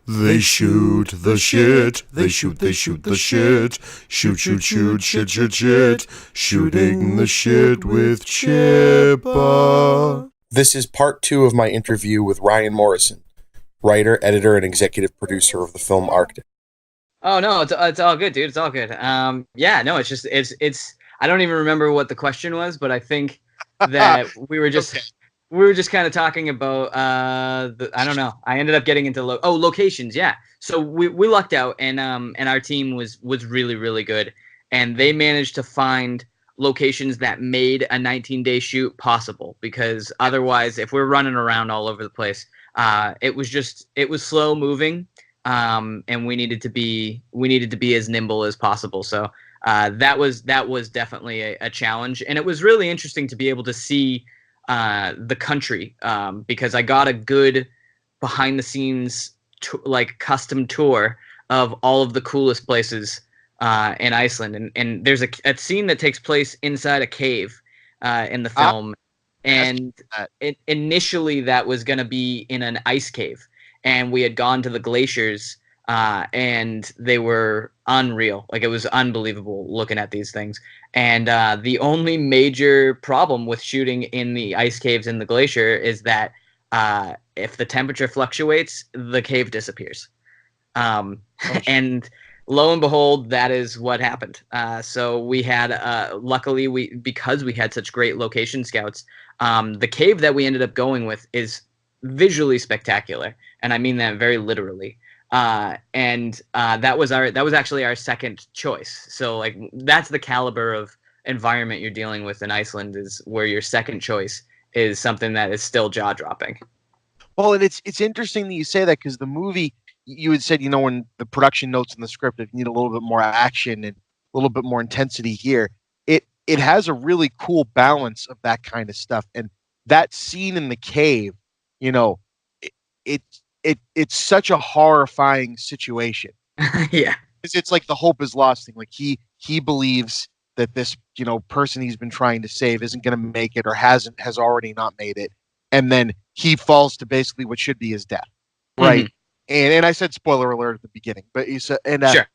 They shoot the shit. They shoot the shit. Shoot, shoot, shoot, shit, shit, shit. Shooting the shit with Chippa. This is part 2 of my interview with Ryan Morrison, writer, editor, and executive producer of the film Arctic. Oh no, it's all good, dude. It's all good. Yeah, no, it's. I don't even remember what the question was, but I think that we were just Okay. we were just kind of talking about I don't know. I ended up getting into locations. Yeah, so we lucked out, and our team was really really good, and they managed to find locations that made a 19-day shoot possible, because otherwise, if we're running around all over the place, it was slow moving. And we needed to be as nimble as possible. So that was definitely a challenge, and it was really interesting to be able to see the country, because I got a good behind the scenes like custom tour of all of the coolest places in Iceland, and there's a scene that takes place inside a cave in the film, and initially that was going to be in an ice cave. And we had gone to the glaciers, and they were unreal. Like, it was unbelievable looking at these things. And the only major problem with shooting in the ice caves in the glacier is that if the temperature fluctuates, the cave disappears. And lo and behold, that is what happened. So we had, luckily, because we had such great location scouts, the cave that we ended up going with is visually spectacular, and I mean that very literally. And that was actually our second choice. So like, that's the caliber of environment you're dealing with in Iceland, is where your second choice is something that is still jaw dropping. Well, and it's interesting that you say that, because the movie, you had said, when the production notes in the script, if you need a little bit more action and a little bit more intensity here, it has a really cool balance of that kind of stuff. And that scene in the cave, it, it it's such a horrifying situation. Yeah. It's like the hope is lost thing. Like, he believes that this, person he's been trying to save isn't going to make it, or has already not made it. And then he falls to basically what should be his death. Right. Mm-hmm. And I said spoiler alert at the beginning, but you said, and sure.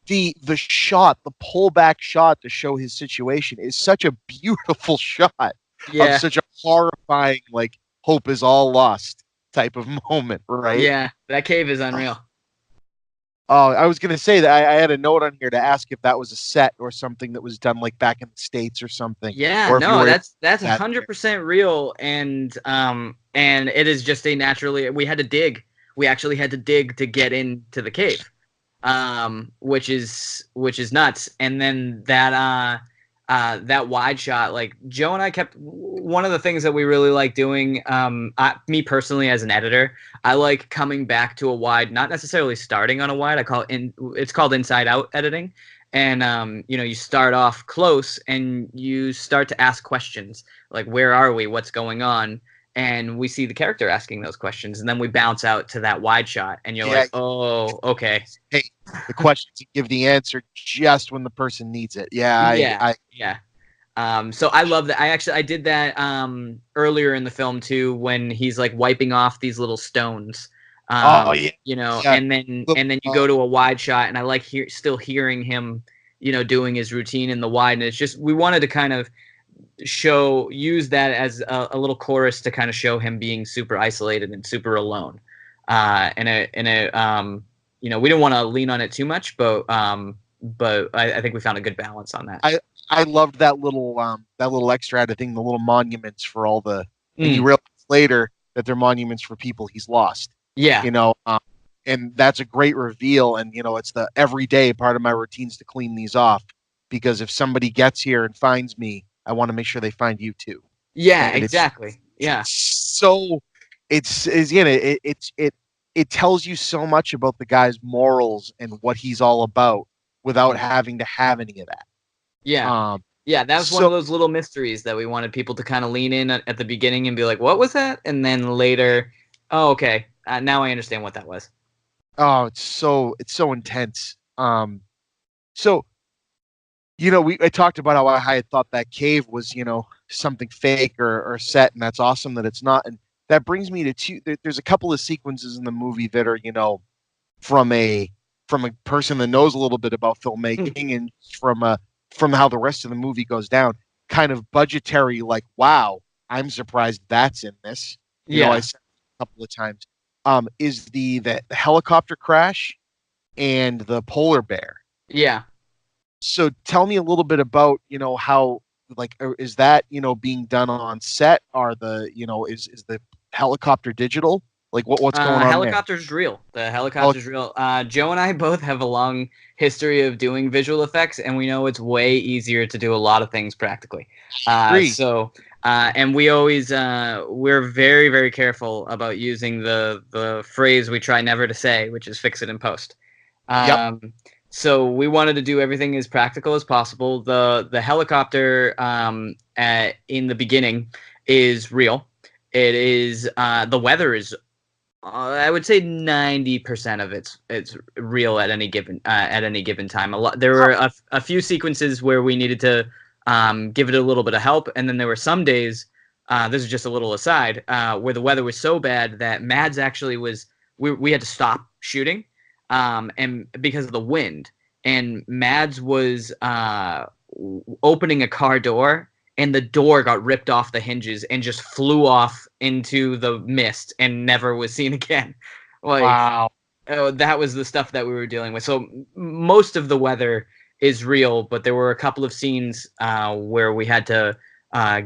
The shot, the pullback shot to show his situation is such a beautiful shot of such a horrifying, like, hope is all lost type of moment, right? Yeah, that cave is unreal. Oh, I was going to say that I had a note on here to ask if that was a set or something that was done like back in the States or something. Yeah, or no, that's 100% real, and it is just we had to dig. We actually had to dig to get into the cave, which is nuts. And then that wide shot, like, Joe and I kept, one of the things that we really like doing, me personally as an editor, I like coming back to a wide, not necessarily starting on a wide. It's called inside out editing. And you start off close and you start to ask questions like, where are we, what's going on? And we see the character asking those questions, and then we bounce out to that wide shot, and you're like, oh, okay. Hey, the questions, you give the answer just when the person needs it. Yeah. So I love that. I did that earlier in the film too, when he's like wiping off these little stones. And then you go to a wide shot, and I like still hearing him, doing his routine in the wide, and it's just, we wanted to kind of use that as a little chorus to kind of show him being super isolated and super alone. We didn't want to lean on it too much, but I think we found a good balance on that. I loved that little extra added thing, the little monuments for all the, and you realize later that they're monuments for people he's lost. Yeah. And that's a great reveal. And, it's the everyday part of my routines to clean these off, because if somebody gets here and finds me, I want to make sure they find you too. Yeah, and exactly. So it tells you so much about the guy's morals and what he's all about without having to have any of that. Yeah. That was one of those little mysteries that we wanted people to kind of lean in at the beginning and be like, what was that? And then later, oh, okay, now I understand what that was. Oh, it's so intense. So, I talked about how I had thought that cave was, something fake or set, and that's awesome that it's not. And that brings me to there's a couple of sequences in the movie that are, from a person that knows a little bit about filmmaking and from how the rest of the movie goes down, kind of budgetary, like, wow, I'm surprised that's in this. I Yeah. said a couple of times. Is the helicopter crash and the polar bear. Yeah. So tell me a little bit about, how, like, is that, being done on set? Are the, is the helicopter digital? Like, what's going on there? Helicopter's real. The helicopter's real. Joe and I both have a long history of doing visual effects, and we know it's way easier to do a lot of things practically. Agree. And we always we're very, very careful about using the phrase we try never to say, which is "fix it in post." Yep. So we wanted to do everything as practical as possible. The helicopter in the beginning is real. It is the weather is I would say 90% of it's real at any given time. There were a few sequences where we needed to give it a little bit of help, and then there were some days. This is just a little aside where the weather was so bad that Mads actually was. We had to stop shooting, and because of the wind. And Mads was opening a car door, and the door got ripped off the hinges and just flew off into the mist and never was seen again. Like, Wow. That was the stuff that we were dealing with. So most of the weather is real, but there were a couple of scenes where we had to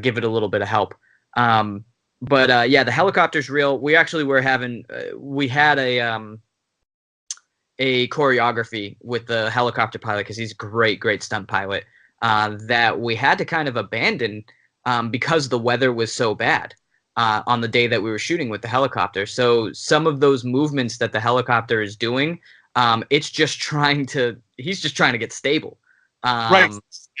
give it a little bit of help. But yeah, the helicopter's real. We actually were having we had a choreography with the helicopter pilot because he's a great stunt pilot. That we had to kind of abandon because the weather was so bad on the day that we were shooting with the helicopter. So some of those movements that the helicopter is doing, he's just trying to get stable. Right.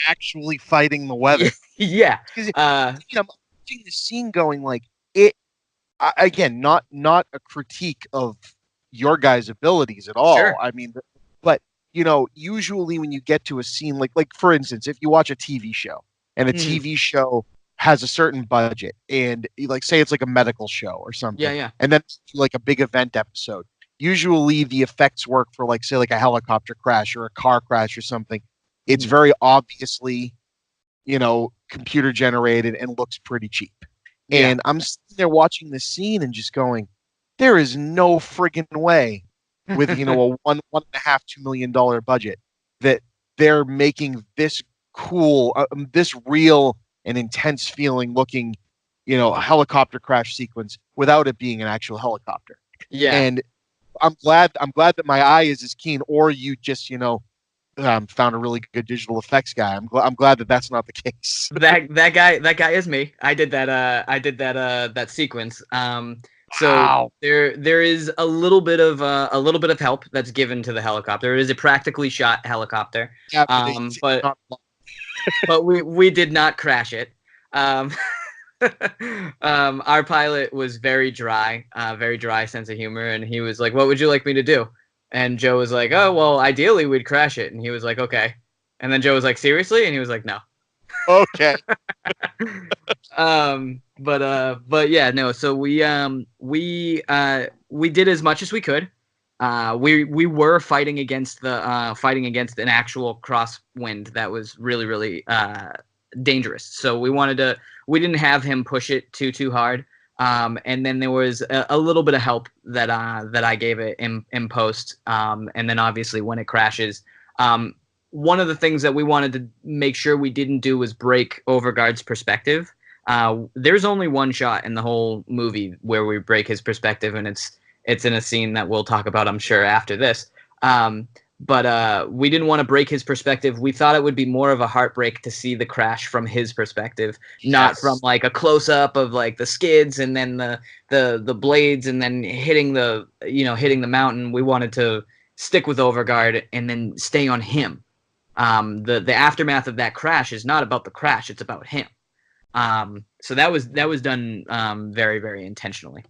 Actually fighting the weather. Yeah. I'm watching the scene going like it. Again, not a critique of your guys' abilities at all. Sure. I mean, but usually when you get to a scene like for instance, if you watch a TV show and a TV show has a certain budget and like say it's like a medical show or something. Yeah. And then like a big event episode. Usually the effects work for like say like a helicopter crash or a car crash or something. It's very obviously, computer generated and looks pretty cheap. Yeah. And I'm sitting there watching this scene and just going, there is no friggin' way with a $1.5-2 million budget that they're making this cool, this real and intense feeling looking, helicopter crash sequence without it being an actual helicopter. Yeah. And I'm glad that my eye is as keen, or you just found a really good digital effects guy. I'm glad that that's not the case. That guy is me. I did that sequence. So Wow. there is a little bit of help that's given to the helicopter. It is a practically shot helicopter. Yeah, but we did not crash it. Our pilot was very dry sense of humor, and he was like, "What would you like me to do?" And Joe was like, "Oh, well, ideally we'd crash it." And he was like, "Okay." And then Joe was like, "Seriously?" And he was like, "No." Okay. But yeah, no. So we did as much as we could. We were fighting against an actual crosswind that was really dangerous. So we didn't have him push it too hard. And then there was a little bit of help that I gave it in post. And then obviously when it crashes, one of the things that we wanted to make sure we didn't do was break Overgaard's perspective. There's only one shot in the whole movie where we break his perspective, and it's in a scene that we'll talk about, I'm sure, after this. But we didn't want to break his perspective. We thought it would be more of a heartbreak to see the crash from his perspective, not from like a close up of like the skids and then the blades and then hitting the mountain. We wanted to stick with Overgaard and then stay on him. The aftermath of that crash is not about the crash; it's about him. So that was done very, very intentionally.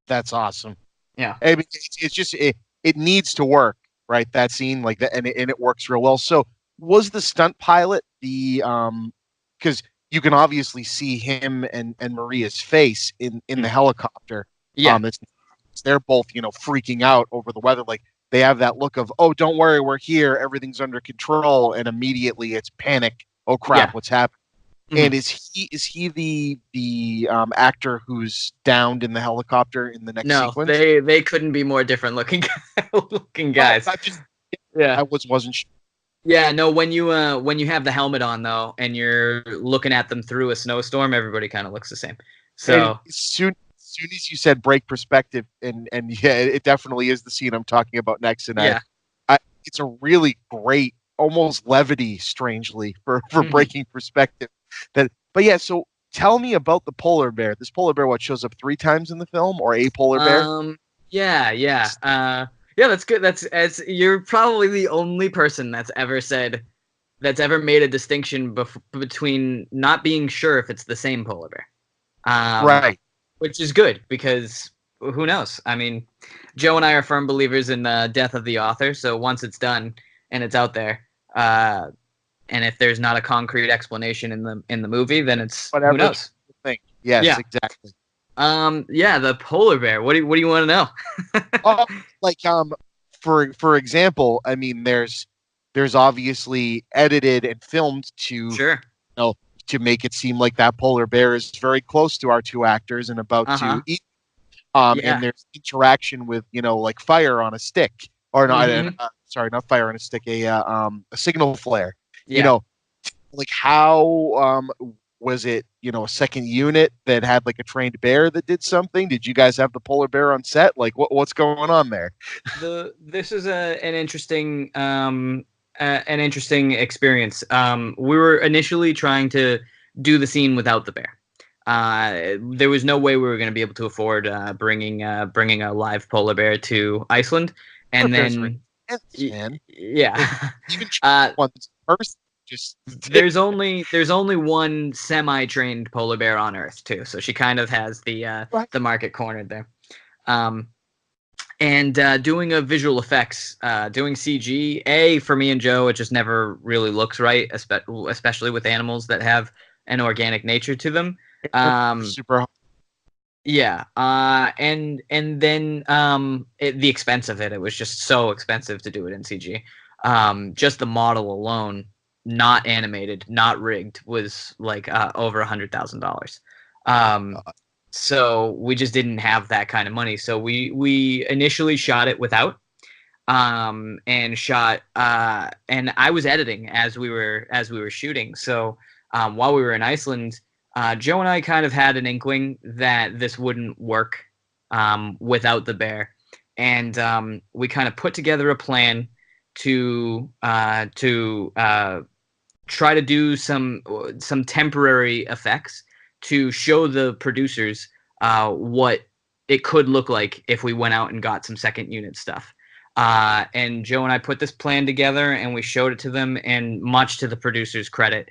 That's awesome. Yeah. I mean, it's just it needs to work, right? That scene like that, and it works real well. So was the stunt pilot because you can obviously see him and Maria's face in the helicopter. Yeah. they're both, freaking out over the weather. Like they have that look of, oh, don't worry, we're here, everything's under control, and immediately it's panic. Oh crap, Yeah. what's happening? Mhm. And is he the actor who's downed in the helicopter in the next No, sequence? they couldn't be more different looking looking guys. I just Yeah. I wasn't sure. Yeah, no, when you have the helmet on though and you're looking at them through a snowstorm, everybody kind of looks the same. And So, as soon as you said break perspective, and yeah, it definitely is the scene I'm talking about next. And yeah. it's a really great, almost levity, strangely, for Mhm. breaking perspective. But yeah, so tell me about the polar bear. This polar bear, what, shows up 3 times in the film, or a polar bear? Yeah, that's good. You're probably the only person that's ever made a distinction between not being sure if it's the same polar bear. Right. Which is good because who knows? I mean, Joe and I are firm believers in the death of the author. So once it's done and it's out there, and if there's not a concrete explanation in the movie, then it's Whatever who knows? you think. Yes, Yeah. exactly. Yeah, the polar bear. What do you want to know? Oh, like for example, I mean, there's obviously edited and filmed to Sure. to make it seem like that polar bear is very close to our two actors and about Uh-huh. to eat. Yeah. And there's interaction with like fire on a stick, or not. Mhm. Sorry, not fire on a stick. A signal flare. You Yeah. know, like how was it? A second unit that had like a trained bear that did something. Did you guys have the polar bear on set? Like what's going on there? This is an interesting experience. We were initially trying to do the scene without the bear. There was no way we were going to be able to afford bringing a live polar bear to Iceland, and Polar bears are then intense, man. yeah. Even uh, one's person just there's only one semi-trained polar bear on Earth too, so she kind of has Right. the market cornered there. And doing a visual effects, doing CG, for me and Joe, it just never really looks right, especially with animals that have an organic nature to them. super. Yeah, and then the expense of it was just so expensive to do it in CG. Just the model alone, not animated, not rigged, was like over $100,000. So we just didn't have that kind of money. So we initially shot it without, and shot, and I was editing as we were shooting. So while we were in Iceland, Joe and I kind of had an inkling that this wouldn't work without the bear, and we kind of put together a plan to try to do some temporary effects to show the producers what it could look like if we went out and got some second unit stuff. And Joe and I put this plan together and we showed it to them, and much to the producers' credit,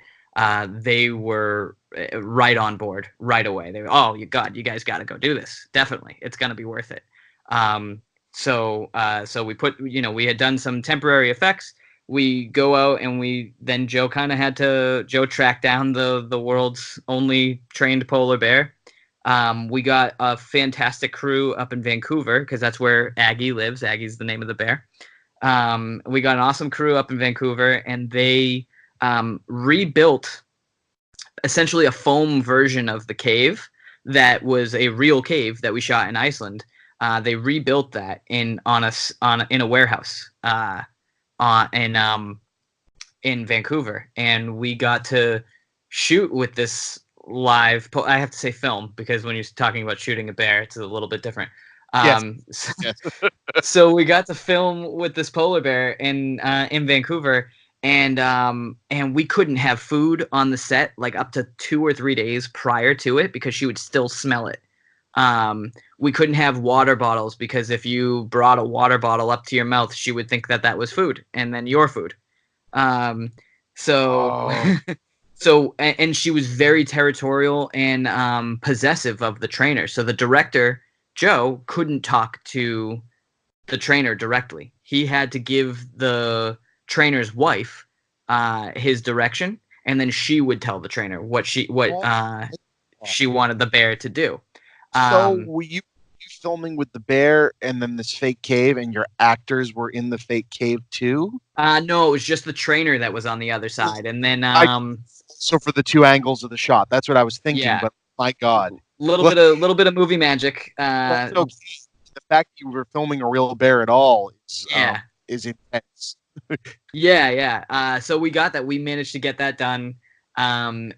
they were right on board right away. They were, oh, you guys got to go do this. Definitely. It's going to be worth it. So we put, we had done some temporary effects. We go out and then Joe kind of had to track down the world's only trained polar bear. We got a fantastic crew up in Vancouver because that's where Aggie lives. Aggie's the name of the bear. We got an awesome crew up in Vancouver, and they rebuilt essentially a foam version of the cave that was a real cave that we shot in Iceland. They rebuilt that in a warehouse in Vancouver, and we got to shoot with this live. I have to say film, because when you're talking about shooting a bear, it's a little bit different. Yes. So we got to film with this polar bear in Vancouver, and we couldn't have food on the set like up to 2 or 3 days prior to it because she would still smell it. We couldn't have water bottles because if you brought a water bottle up to your mouth, she would think that was food, and then your food. So and she was very territorial and possessive of the trainer. So the director, Joe, couldn't talk to the trainer directly. He had to give the trainer's wife his direction, and then she would tell the trainer what she wanted the bear to do. So you filming with the bear and then this fake cave, and your actors were in the fake cave too? No, it was just the trainer that was on the other side, and then So for the two angles of the shot, that's what I was thinking. Yeah. But my God, little bit of movie magic. that's okay. The fact you were filming a real bear at all is intense. Yeah. So we got that. We managed to get that done. And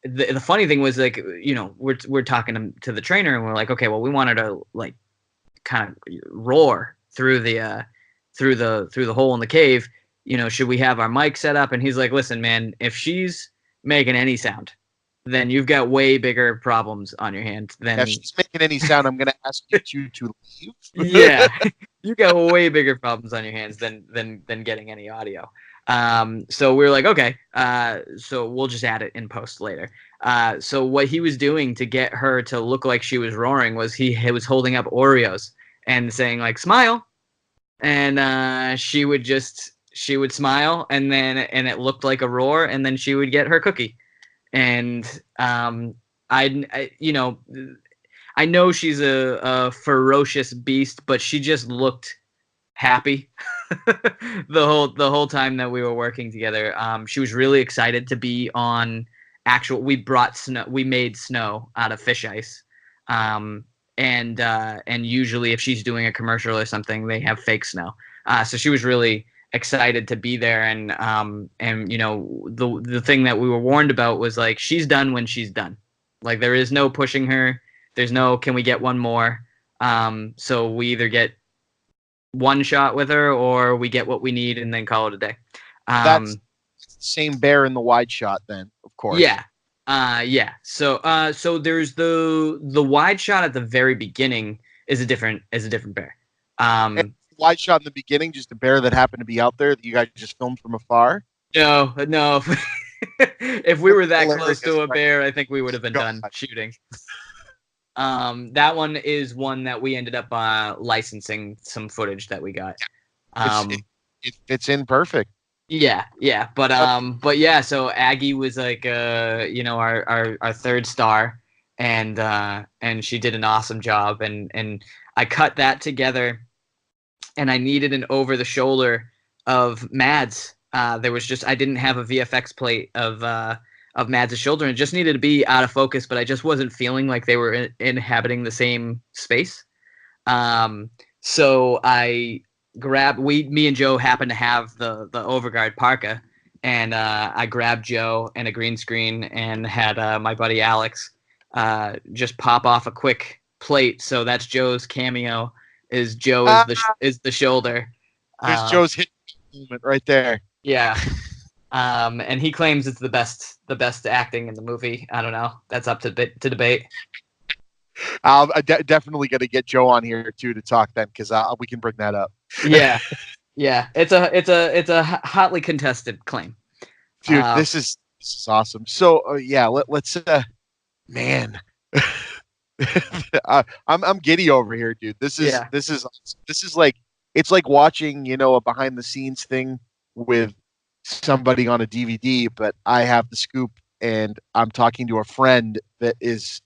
the funny thing was, like, you know, we're talking to the trainer, and we're like, okay, well, we wanted to like kind of roar through the hole in the cave. You know, should we have our mic set up? And he's like, listen, man, if she's making any sound, then you've got way bigger problems on your hands than If she's making any sound, I'm going to ask you to leave. Yeah, you got way bigger problems on your hands than getting any audio. So we were like, okay, so we'll just add it in post later. So what he was doing to get her to look like she was roaring was he was holding up Oreos and saying, like, smile, and she would smile, and it looked like a roar, and then she would get her cookie. And I you know, I know she's a ferocious beast, but she just looked happy the whole time that we were working together. She was really excited to be on actual. We brought snow. We made snow out of fish ice. And usually if she's doing a commercial or something, they have fake snow. So she was really excited to be there. And you know, the thing that we were warned about was, like, she's done when she's done. Like, there is no pushing her. There's no, can we get one more? So we either get one shot with her, or we get what we need and then call it a day. That's the same bear in the wide shot then, of course. Yeah. Yeah. So there's the wide shot at the very beginning is a different bear. And wide shot in the beginning, just a bear that happened to be out there that you guys just filmed from afar. No. If we were that Hilarious, close to a right? bear, I think we would have been done shooting. That one is one that we ended up licensing some footage that we got. It fits in perfect. Yeah, but yeah. So Aggie was like, you know, our third star, and she did an awesome job, and I cut that together, and I needed an over the shoulder of Mads. There was just, I didn't have a VFX plate of Mads' shoulder, and it just needed to be out of focus, but I just wasn't feeling like they were inhabiting the same space. So I grabbed, me and Joe happened to have the Overguard parka, and I grabbed Joe and a green screen and had my buddy Alex just pop off a quick plate. So that's Joe's cameo. Is Joe is the shoulder. There's Joe's hit moment right there. Yeah. And he claims it's the best acting in the movie. I don't know. That's up to debate. Definitely going to get Joe on here too to talk then, because we can bring that up. Yeah. It's a hotly contested claim. Dude, this is awesome. So yeah, let's man. I'm giddy over here, dude. This is like, it's like watching, you know, a behind the scenes thing with somebody on a DVD, but I have the scoop and I'm talking to a friend that is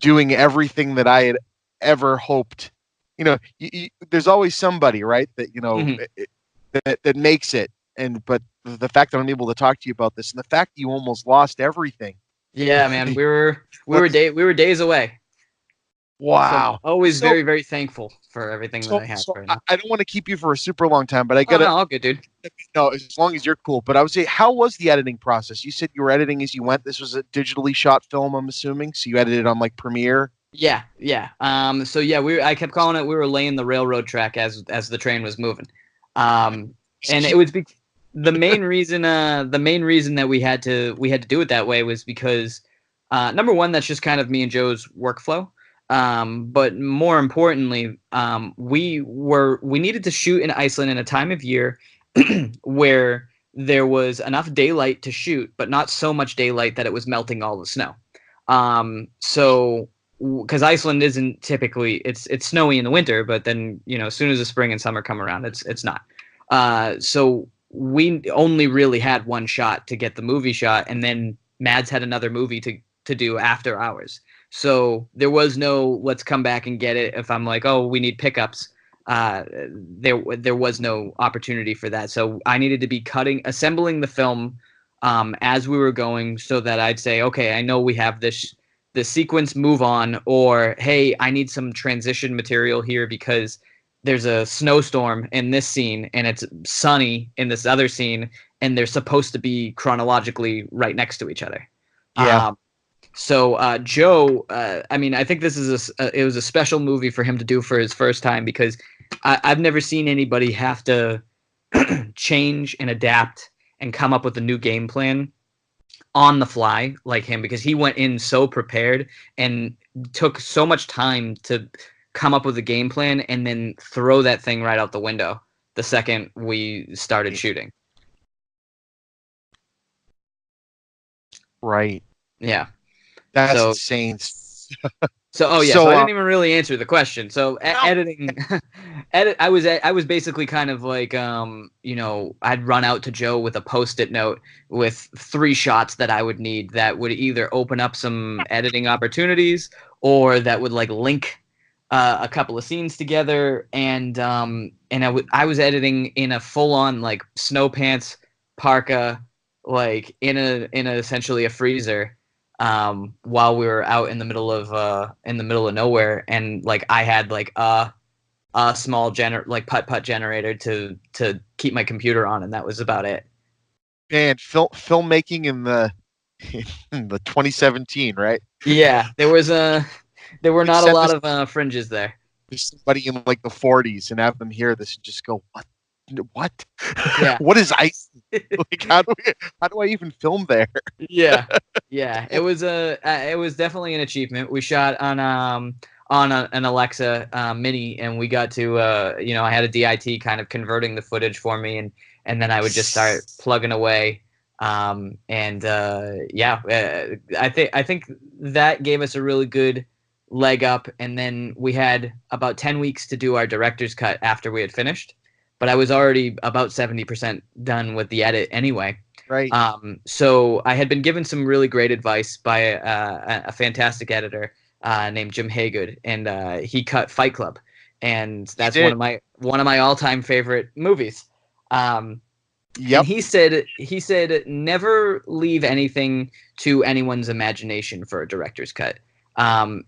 doing everything that I had ever hoped. You know, there's always somebody, right, that, you know, that makes it. But the fact that I'm able to talk to you about this, and the fact that you almost lost everything. Yeah, man, we were days away. Wow. So always very, very thankful for everything that I have right now. I don't want to keep you for a super long time, but I gotta. Oh, no, all good, dude. No, as long as you're cool. But I would say, how was the editing process? You said you were editing as you went. This was a digitally shot film, I'm assuming. So you edited on like Premiere. Yeah. So yeah, I kept calling it. We were laying the railroad track as the train was moving. And it was the main reason that we had to do it that way was because number one, that's just kind of me and Joe's workflow. But more importantly, we needed to shoot in Iceland in a time of year where there was enough daylight to shoot, but not so much daylight that it was melting all the snow. So because Iceland isn't typically, it's snowy in the winter, but then, you know, as soon as the spring and summer come around, it's not. So we only really had one shot to get the movie shot, and then Mads had another movie to do after hours. So there was no let's come back and get it if I'm like, oh, we need pickups. There was no opportunity for that. So I needed to be assembling the film as we were going, so that I'd say, okay, I know we have this sequence, move on, or hey, I need some transition material here because there's a snowstorm in this scene and it's sunny in this other scene, and they're supposed to be chronologically right next to each other. Yeah. So Joe, I mean, I think this is it was a special movie for him to do for his first time, because I've never seen anybody have to change and adapt and come up with a new game plan on the fly like him, because he went in so prepared and took so much time to come up with a game plan and then throw that thing right out the window the second we started shooting. Right. Yeah. That's So- insane. So I So, didn't even really answer the question. So editing, I was basically kind of like, I'd run out to Joe with a Post-it note with 3 shots that I would need that would either open up some editing opportunities, or that would like link a couple of scenes together. And I was editing in a full-on like snow pants, parka, like in a essentially a freezer. While we were out in the middle of nowhere, and like I had like a small putt generator to keep my computer on, and that was about it. Man, filmmaking in the in the 2017, right? Yeah, there were not a lot of fringes there. There's somebody in like the 40s and have them hear this and just go, what? Yeah. What is ice? Like, how do I even film there? Yeah, it was definitely an achievement. We shot on an Alexa Mini, and we got to I had a DIT kind of converting the footage for me, and then I would just start plugging away. I think that gave us a really good leg up, and then we had about 10 weeks to do our director's cut after we had finished, but I was already about 70% done with the edit anyway. Right. So I had been given some really great advice by a fantastic editor named Jim Haygood, and he cut Fight Club, and that's one of my all-time favorite movies. Yep. And he said never leave anything to anyone's imagination for a director's cut.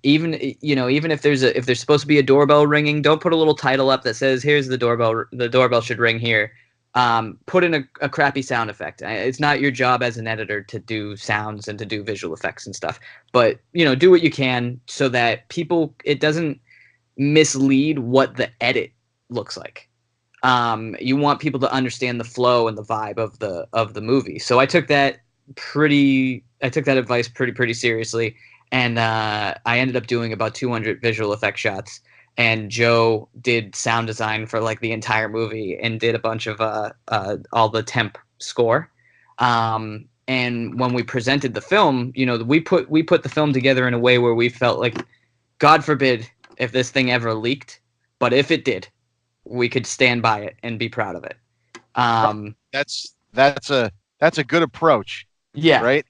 Even if there's supposed to be a doorbell ringing, don't put a little title up that says here's the doorbell should ring here. Put in a crappy sound effect. It's not your job as an editor to do sounds and to do visual effects and stuff, but do what you can so that it doesn't mislead what the edit looks like. You want people to understand the flow and the vibe of the movie. So I took that advice pretty seriously, and I ended up doing about 200 visual effect shots. And Joe did sound design for like the entire movie and did a bunch of all the temp score. And when we presented the film, we put the film together in a way where we felt like, God forbid if this thing ever leaked, but if it did, we could stand by it and be proud of it. That's a good approach. Yeah. Right.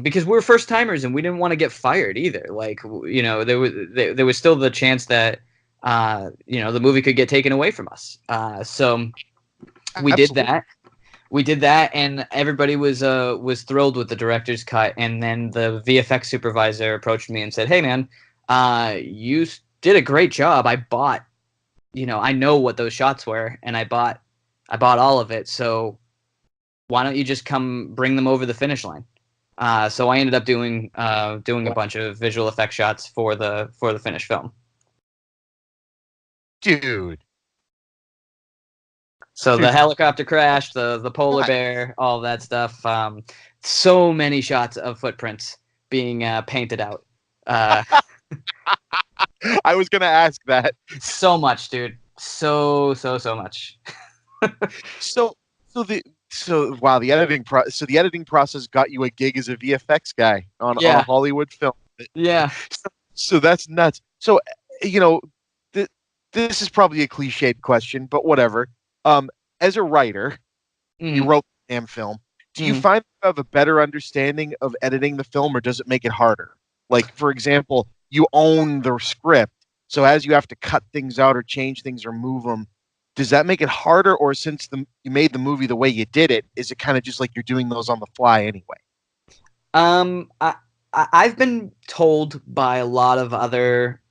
Because we're first timers and we didn't want to get fired either. Like, there was still the chance that, the movie could get taken away from us. So we did that. We did that, and everybody was thrilled with the director's cut. And then the VFX supervisor approached me and said, "Hey, man, you did a great job. I bought, I know what those shots were, and I bought all of it. So why don't you just come bring them over the finish line?" So I ended up doing a bunch of visual effects shots for the finished film. Dude. So the helicopter crash, the polar bear, all that stuff. So many shots of footprints being painted out. I was gonna ask that. So much, dude. So much. So the editing process got you a gig as a VFX guy on a Hollywood film. Yeah. So that's nuts. So this is probably a cliched question, but whatever. As a writer, you wrote the damn film. Do you find you have a better understanding of editing the film, or does it make it harder? Like, for example, you own the script, so as you have to cut things out or change things or move them, does that make it harder? Or since you made the movie the way you did it, is it kind of just like you're doing those on the fly anyway? Um, I, I've been told by a lot of other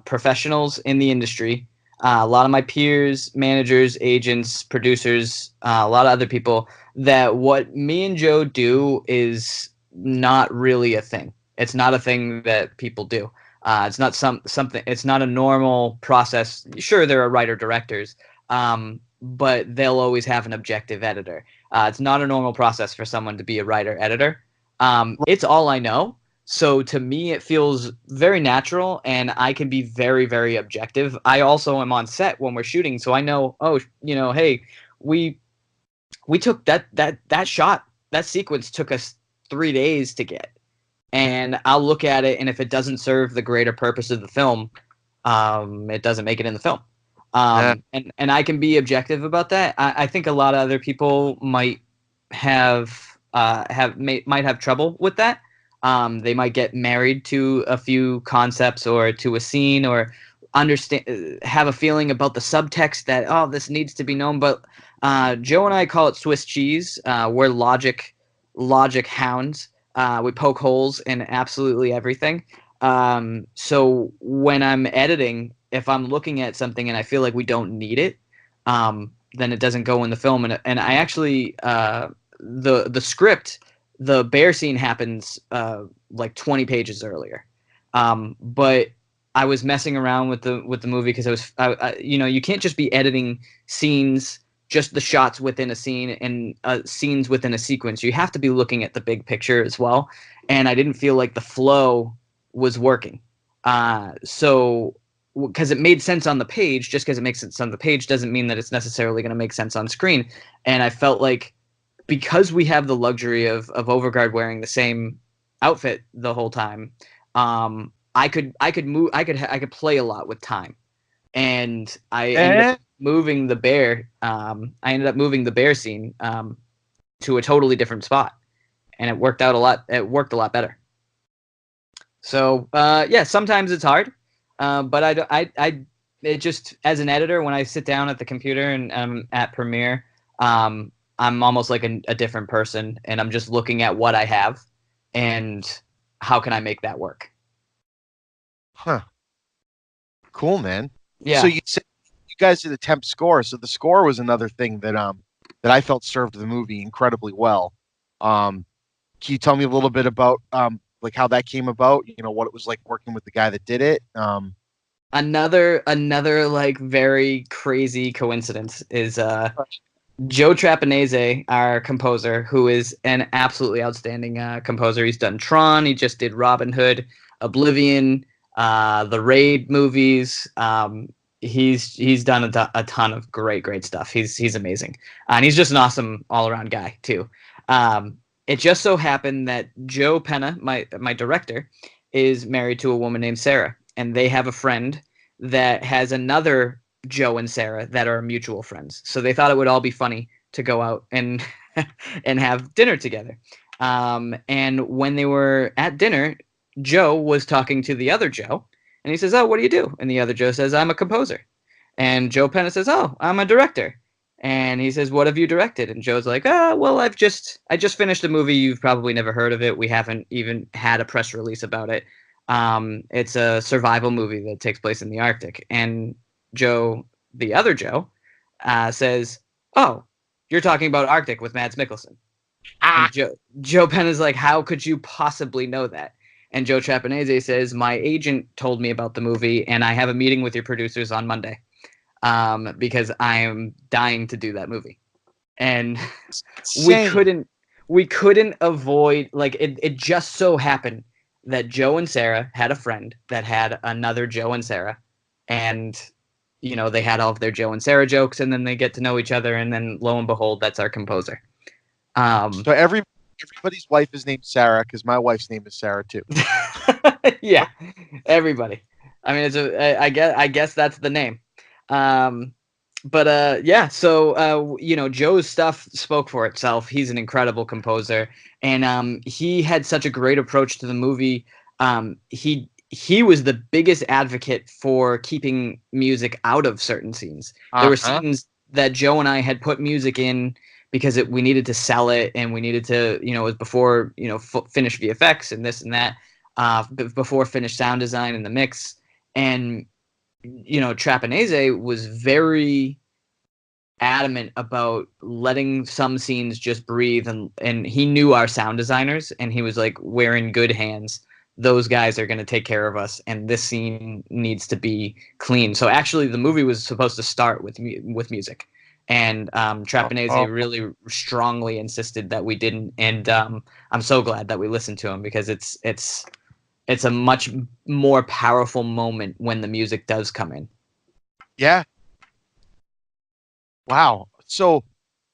professionals in the industry, a lot of my peers, managers, agents, producers, a lot of other people, that what me and Joe do is not really a thing. It's not a thing that people do. It's not something. It's not a normal process. Sure, there are writer directors, but they'll always have an objective editor. It's not a normal process for someone to be a writer editor. It's all I know. So to me, it feels very natural, and I can be very, very objective. I also am on set when we're shooting, so I know, oh, hey, we took that shot, that sequence took us 3 days to get, and I'll look at it, and if it doesn't serve the greater purpose of the film, it doesn't make it in the film. And I can be objective about that. I think a lot of other people might might have trouble with that. They might get married to a few concepts or to a scene, or have a feeling about the subtext that, oh, this needs to be known. But Joe and I call it Swiss cheese. We're logic hounds. We poke holes in absolutely everything. So when I'm editing, if I'm looking at something and I feel like we don't need it, then it doesn't go in the film. And I actually the script, the bear scene happens like 20 pages earlier, but I was messing around with the movie because you can't just be editing scenes, just the shots within a scene and scenes within a sequence. You have to be looking at the big picture as well, and I didn't feel like the flow was working. So because it made sense on the page, just because it makes sense on the page doesn't mean that it's necessarily going to make sense on screen. And I felt like, because we have the luxury of Overguard wearing the same outfit the whole time, I could play a lot with time, and I ended up moving the bear. I ended up moving the bear scene to a totally different spot, and it worked out a lot. It worked a lot better. So yeah, sometimes it's hard, but it just, as an editor, when I sit down at the computer and at Premiere, I'm almost like a different person, and I'm just looking at what I have and how can I make that work. Huh. Cool, man. Yeah. So you said you guys did a temp score. So the score was another thing that I felt served the movie incredibly well. Can you tell me a little bit about like how that came about? What it was like working with the guy that did it. Another like very crazy coincidence is Joe Trapanese, our composer, who is an absolutely outstanding composer. He's done Tron. He just did Robin Hood, Oblivion, the Raid movies. He's done a ton of great stuff. He's amazing, and he's just an awesome all around guy too. It just so happened that Joe Penna, my director, is married to a woman named Sarah, and they have a friend that has another Joe and Sarah that are mutual friends. So they thought it would all be funny to go out and and have dinner together. And when they were at dinner, Joe was talking to the other Joe, and he says, "Oh, what do you do?" And the other Joe says, "I'm a composer." And Joe Penna says, "Oh, I'm a director." And he says, "What have you directed?" And Joe's like, well, I just finished a movie. You've probably never heard of it. We haven't even had a press release about it. It's a survival movie that takes place in the Arctic." And Joe, the other Joe, says, "Oh, you're talking about Arctic with Mads Mikkelsen." And Joe Penn is like, "How could you possibly know that?" And Joe Trapanese says, "My agent told me about the movie, and I have a meeting with your producers on Monday, because I am dying to do that movie." And we couldn't avoid, like, it just so happened that Joe and Sarah had a friend that had another Joe and Sarah, and they had all of their Joe and Sarah jokes, and then they get to know each other, and then lo and behold, that's our composer. So everybody's wife is named Sarah, because my wife's name is Sarah too. Yeah, everybody. I mean, I guess that's the name. But yeah, so Joe's stuff spoke for itself. He's an incredible composer, and he had such a great approach to the movie. He was the biggest advocate for keeping music out of certain scenes. There were scenes that Joe and I had put music in because we needed to sell it, and we needed to, it was before, finish VFX and this and that, before finished sound design and the mix. And, Trapanese was very adamant about letting some scenes just breathe, and he knew our sound designers, and he was like, we're in good hands. Those guys are going to take care of us, and this scene needs to be clean. So actually the movie was supposed to start with music, and Trapanese really strongly insisted that we didn't, and I'm so glad that we listened to him, because it's a much more powerful moment when the music does come in. Yeah. Wow. So,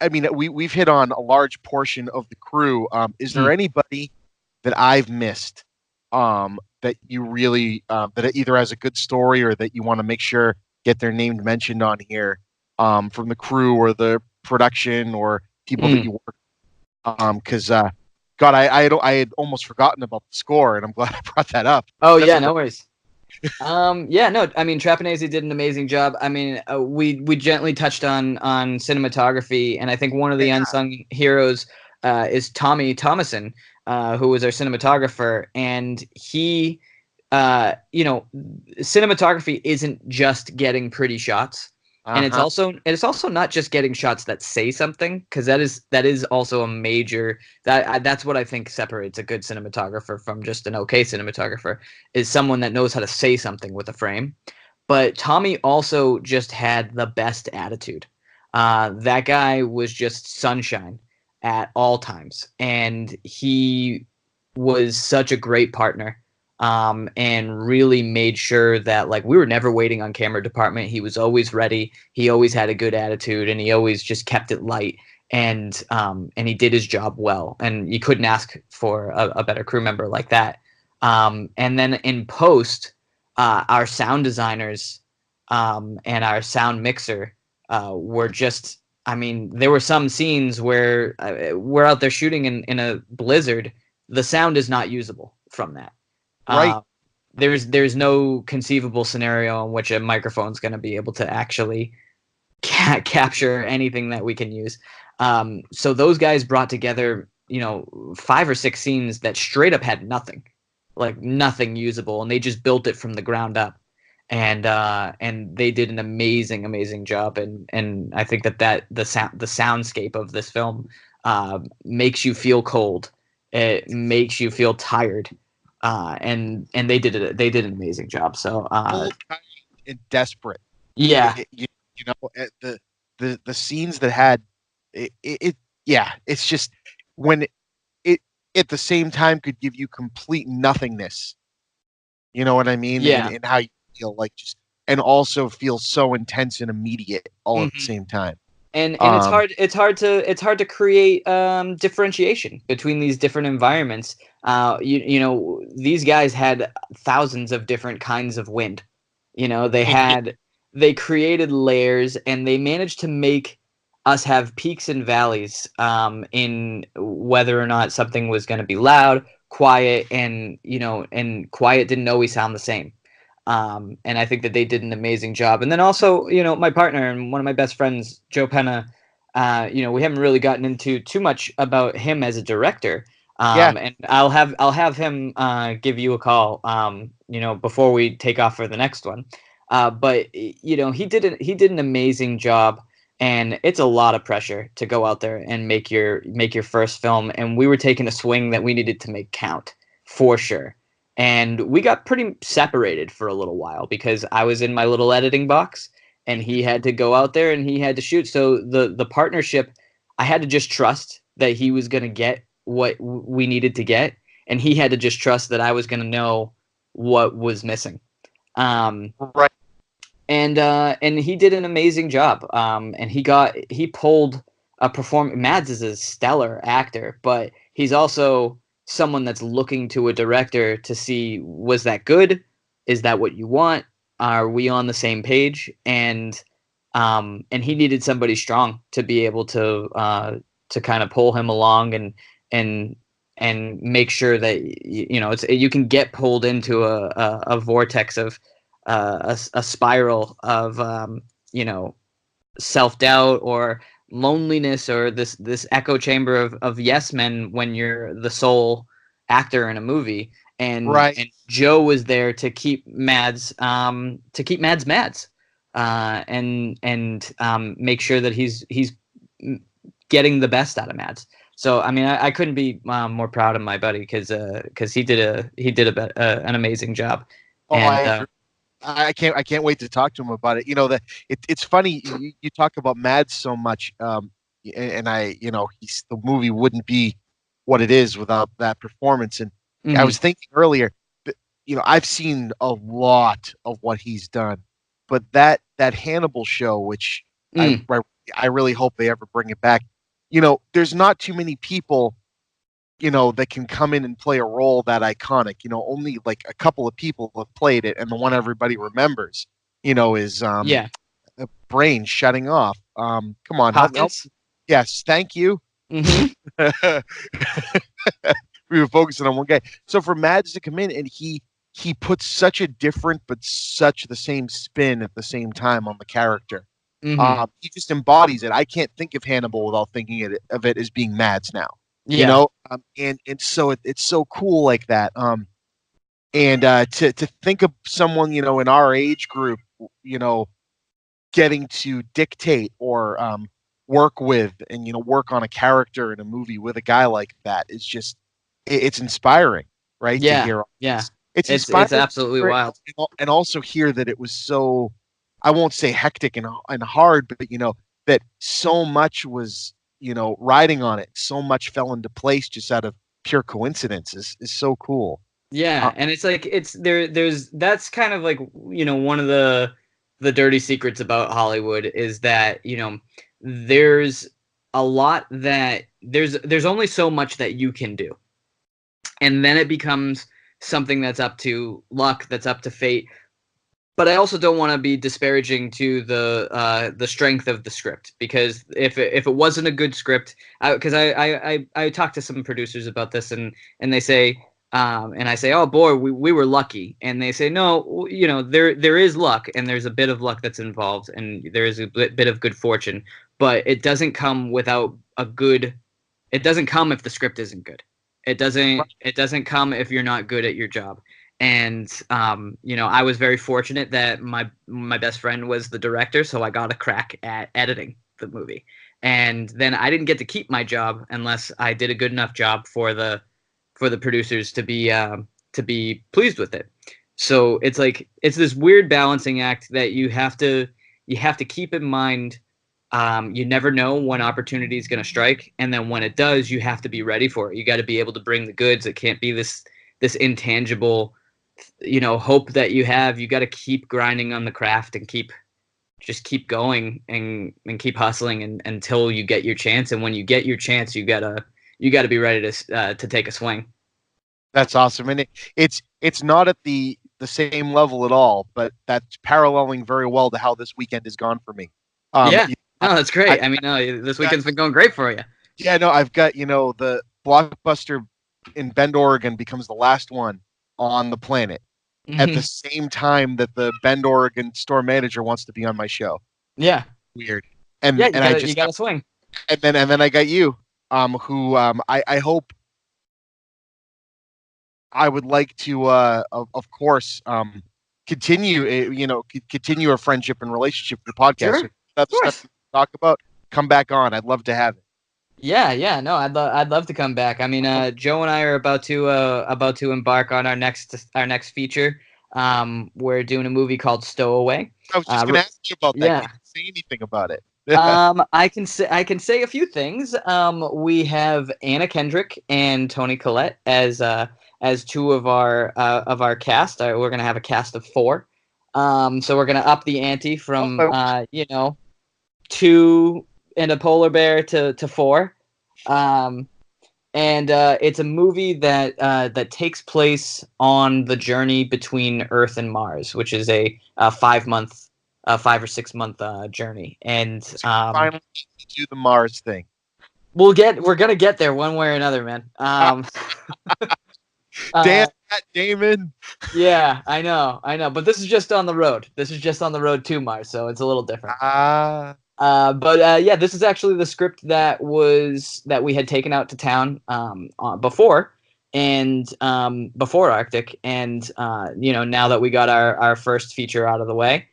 I mean, we've hit on a large portion of the crew. Is there anybody that I've missed that you really that either has a good story or that you want to make sure get their name mentioned on here from the crew or the production or people that you work? Because God, I had almost forgotten about the score, and I'm glad I brought that up. Oh, yeah, no worries. Yeah, no, I mean, Trapanese did an amazing job. I mean, we gently touched on cinematography, and I think one of the unsung heroes is Tommy Thomason, who was our cinematographer, and he, cinematography isn't just getting pretty shots. And it's also not just getting shots that say something, because that is also a major that's what I think separates a good cinematographer from just an okay cinematographer, is someone that knows how to say something with a frame. But Tommy also just had the best attitude. That guy was just sunshine at all times, and he was such a great partner. And really made sure that, like, we were never waiting on camera department. He was always ready. He always had a good attitude, and he always just kept it light. And he did his job well. And you couldn't ask for a better crew member like that. And then in post, our sound designers and our sound mixer were just. I mean, there were some scenes where we're out there shooting in a blizzard. The sound is not usable from that. Right. There's no conceivable scenario in which a microphone's going to be able to actually capture anything that we can use. So those guys brought together, 5 or 6 scenes that straight up had nothing, like nothing usable, and they just built it from the ground up. And they did an amazing job. And I think that the soundscape of this film makes you feel cold. It makes you feel tired. And they did it. They did an amazing job. So and desperate. Yeah, the scenes that had it. Yeah, it's just when it at the same time could give you complete nothingness. You know what I mean? Yeah. And how you feel like just, and also feel so intense and immediate all at the same time. And it's hard to create differentiation between these different environments. These guys had thousands of different kinds of wind. They created layers, and they managed to make us have peaks and valleys in whether or not something was going to be loud, quiet, and quiet didn't always sound the same. And I think that they did an amazing job. And then also, my partner and one of my best friends, Joe Penna, we haven't really gotten into too much about him as a director. And I'll have him give you a call, before we take off for the next one. But he did an amazing job, and it's a lot of pressure to go out there and make your first film. And we were taking a swing that we needed to make count for sure. And we got pretty separated for a little while, because I was in my little editing box, and he had to go out there and he had to shoot. So the partnership, I had to just trust that he was going to get what we needed to get, and he had to just trust that I was going to know what was missing. Right. And he did an amazing job. And he pulled a Mads is a stellar actor, but he's also someone that's looking to a director to see, was that good? Is that what you want? Are we on the same page? And he needed somebody strong to be able to kind of pull him along and make sure that you can get pulled into a vortex of a spiral of self-doubt or loneliness, or this echo chamber of yes men when you're the sole actor in a movie. And Joe was there to keep Mads Mads, and make sure that he's getting the best out of Mads. So I mean, I couldn't be more proud of my buddy, because he did an amazing job. Oh, And I can't wait to talk to him about it. It's funny you talk about Mads so much, and the movie wouldn't be what it is without that performance. And I was thinking earlier, that, I've seen a lot of what he's done, but that Hannibal show, which I really hope they ever bring it back. There's not too many people that can come in and play a role that iconic. Only like a couple of people have played it, and the one everybody remembers, is a brain shutting off. Come on, help. Yes, thank you. Mm-hmm. We were focusing on one guy. So for Mads to come in, and he puts such a different but such the same spin at the same time on the character. Mm-hmm. He just embodies it. I can't think of Hannibal without thinking of it as being Mads now. Yeah. And so it's so cool like that. And to think of someone, in our age group, getting to dictate or work with and, work on a character in a movie with a guy like that is just, it's inspiring, right? Yeah. To hear. Yeah. It's inspiring. It's absolutely wild. And also hear that it was so, I won't say hectic and hard, but, that so much was, riding on it, so much fell into place just out of pure coincidence is so cool. Yeah, and it's like there's that's kind of like one of the dirty secrets about Hollywood is that there's a lot that there's only so much that you can do, and then it becomes something that's up to luck, that's up to fate. But I also don't want to be disparaging to the strength of the script, because if it wasn't a good script, because I talked to some producers about this, and they say, and I say, oh boy, we were lucky, and they say, no, there is luck, and there's a bit of luck that's involved, and there is a bit of good fortune, but it doesn't come without it doesn't come if the script isn't good. It doesn't come if you're not good at your job. And I was very fortunate that my best friend was the director, so I got a crack at editing the movie. And then I didn't get to keep my job unless I did a good enough job for the producers to be pleased with it. So it's like it's this weird balancing act that you have to keep in mind. You never know when opportunity is going to strike, and then when it does, you have to be ready for it. You got to be able to bring the goods. It can't be this intangible hope that you have. You got to keep grinding on the craft and keep going and keep hustling until you get your chance. And when you get your chance, you gotta be ready to take a swing. That's awesome. And it's not at the same level at all, but that's paralleling very well to how this weekend has gone for me. No, that's great. This weekend's been going great for you. Yeah, no, I've got, the Blockbuster in Bend, Oregon becomes the last one on the planet at the same time that the Bend, Oregon store manager wants to be on my show. Yeah. Weird. And yeah, you got to swing. And then I got you, who I hope I would like to, of course, continue a friendship and relationship with the podcast. Sure. If that's stuff to talk about, come back on. I'd love to have it. Yeah, no, I'd love to come back. I mean, Joe and I are about to embark on our next feature. We're doing a movie called Stowaway. I was just going to ask you about that. Yeah. Can you say anything about it? I can say a few things. We have Anna Kendrick and Toni Collette as two of our cast. We're gonna have a cast of 4. So we're gonna up the ante from 2 and a polar bear to 4. And it's a movie that takes place on the journey between Earth and Mars, which is a 5 or 6 month journey. And finally do the Mars thing. We're gonna get there one way or another, man. Damn Uh, that, Damon. yeah, I know. But this is just on the road. This is just on the road to Mars, so it's a little different. Ah, But yeah, this is actually the script that we had taken out to town before, and before Arctic, and now that we got our first feature out of the way,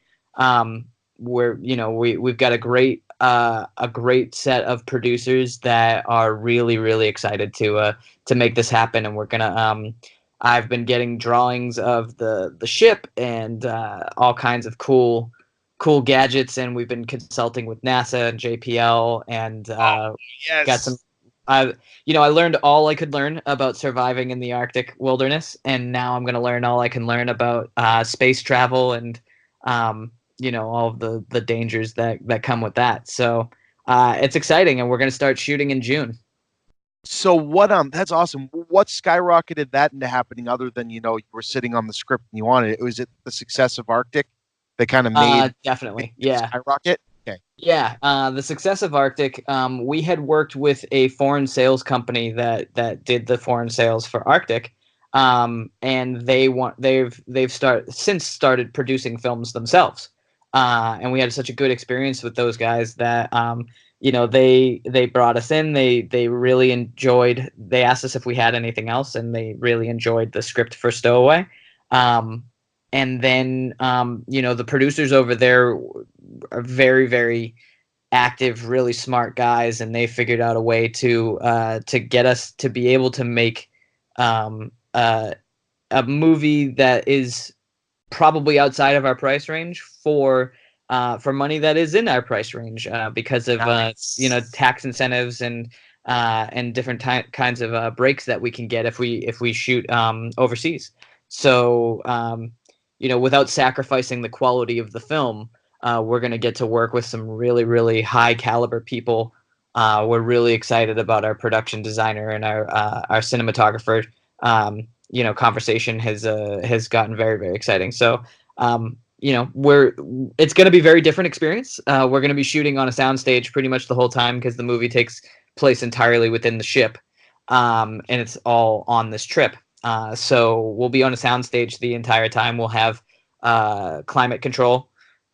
we've got a great set of producers that are really really excited to make this happen, and we're gonna I've been getting drawings of the ship and all kinds of cool gadgets, and we've been consulting with NASA and JPL, and got some. yes. I I learned all I could learn about surviving in the Arctic wilderness, and now I'm going to learn all I can learn about space travel and all of the dangers that come with that. So it's exciting, and we're going to start shooting in June. So what? That's awesome. What skyrocketed that into happening, other than you were sitting on the script and you wanted it? Was it the success of Arctic that kind of made Definitely, it yeah. skyrocket? Okay. Yeah, the success of Arctic. We had worked with a foreign sales company that did the foreign sales for Arctic, and they've started producing films themselves, and we had such a good experience with those guys that they brought us in. They really enjoyed. They asked us if we had anything else, and they really enjoyed the script for Stowaway. And then the producers over there are very very active, really smart guys, and they figured out a way to get us to be able to make um, uh, a movie that is probably outside of our price range for money that is in our price range because of Nice. tax incentives and different kinds of breaks that we can get if we shoot overseas. So without sacrificing the quality of the film, we're going to get to work with some really really high caliber people. We're really excited about our production designer and our cinematographer. Conversation has gotten very very exciting. So it's going to be a very different experience. We're going to be shooting on a soundstage pretty much the whole time because the movie takes place entirely within the ship, and it's all on this trip. So we'll be on a soundstage the entire time. We'll have climate control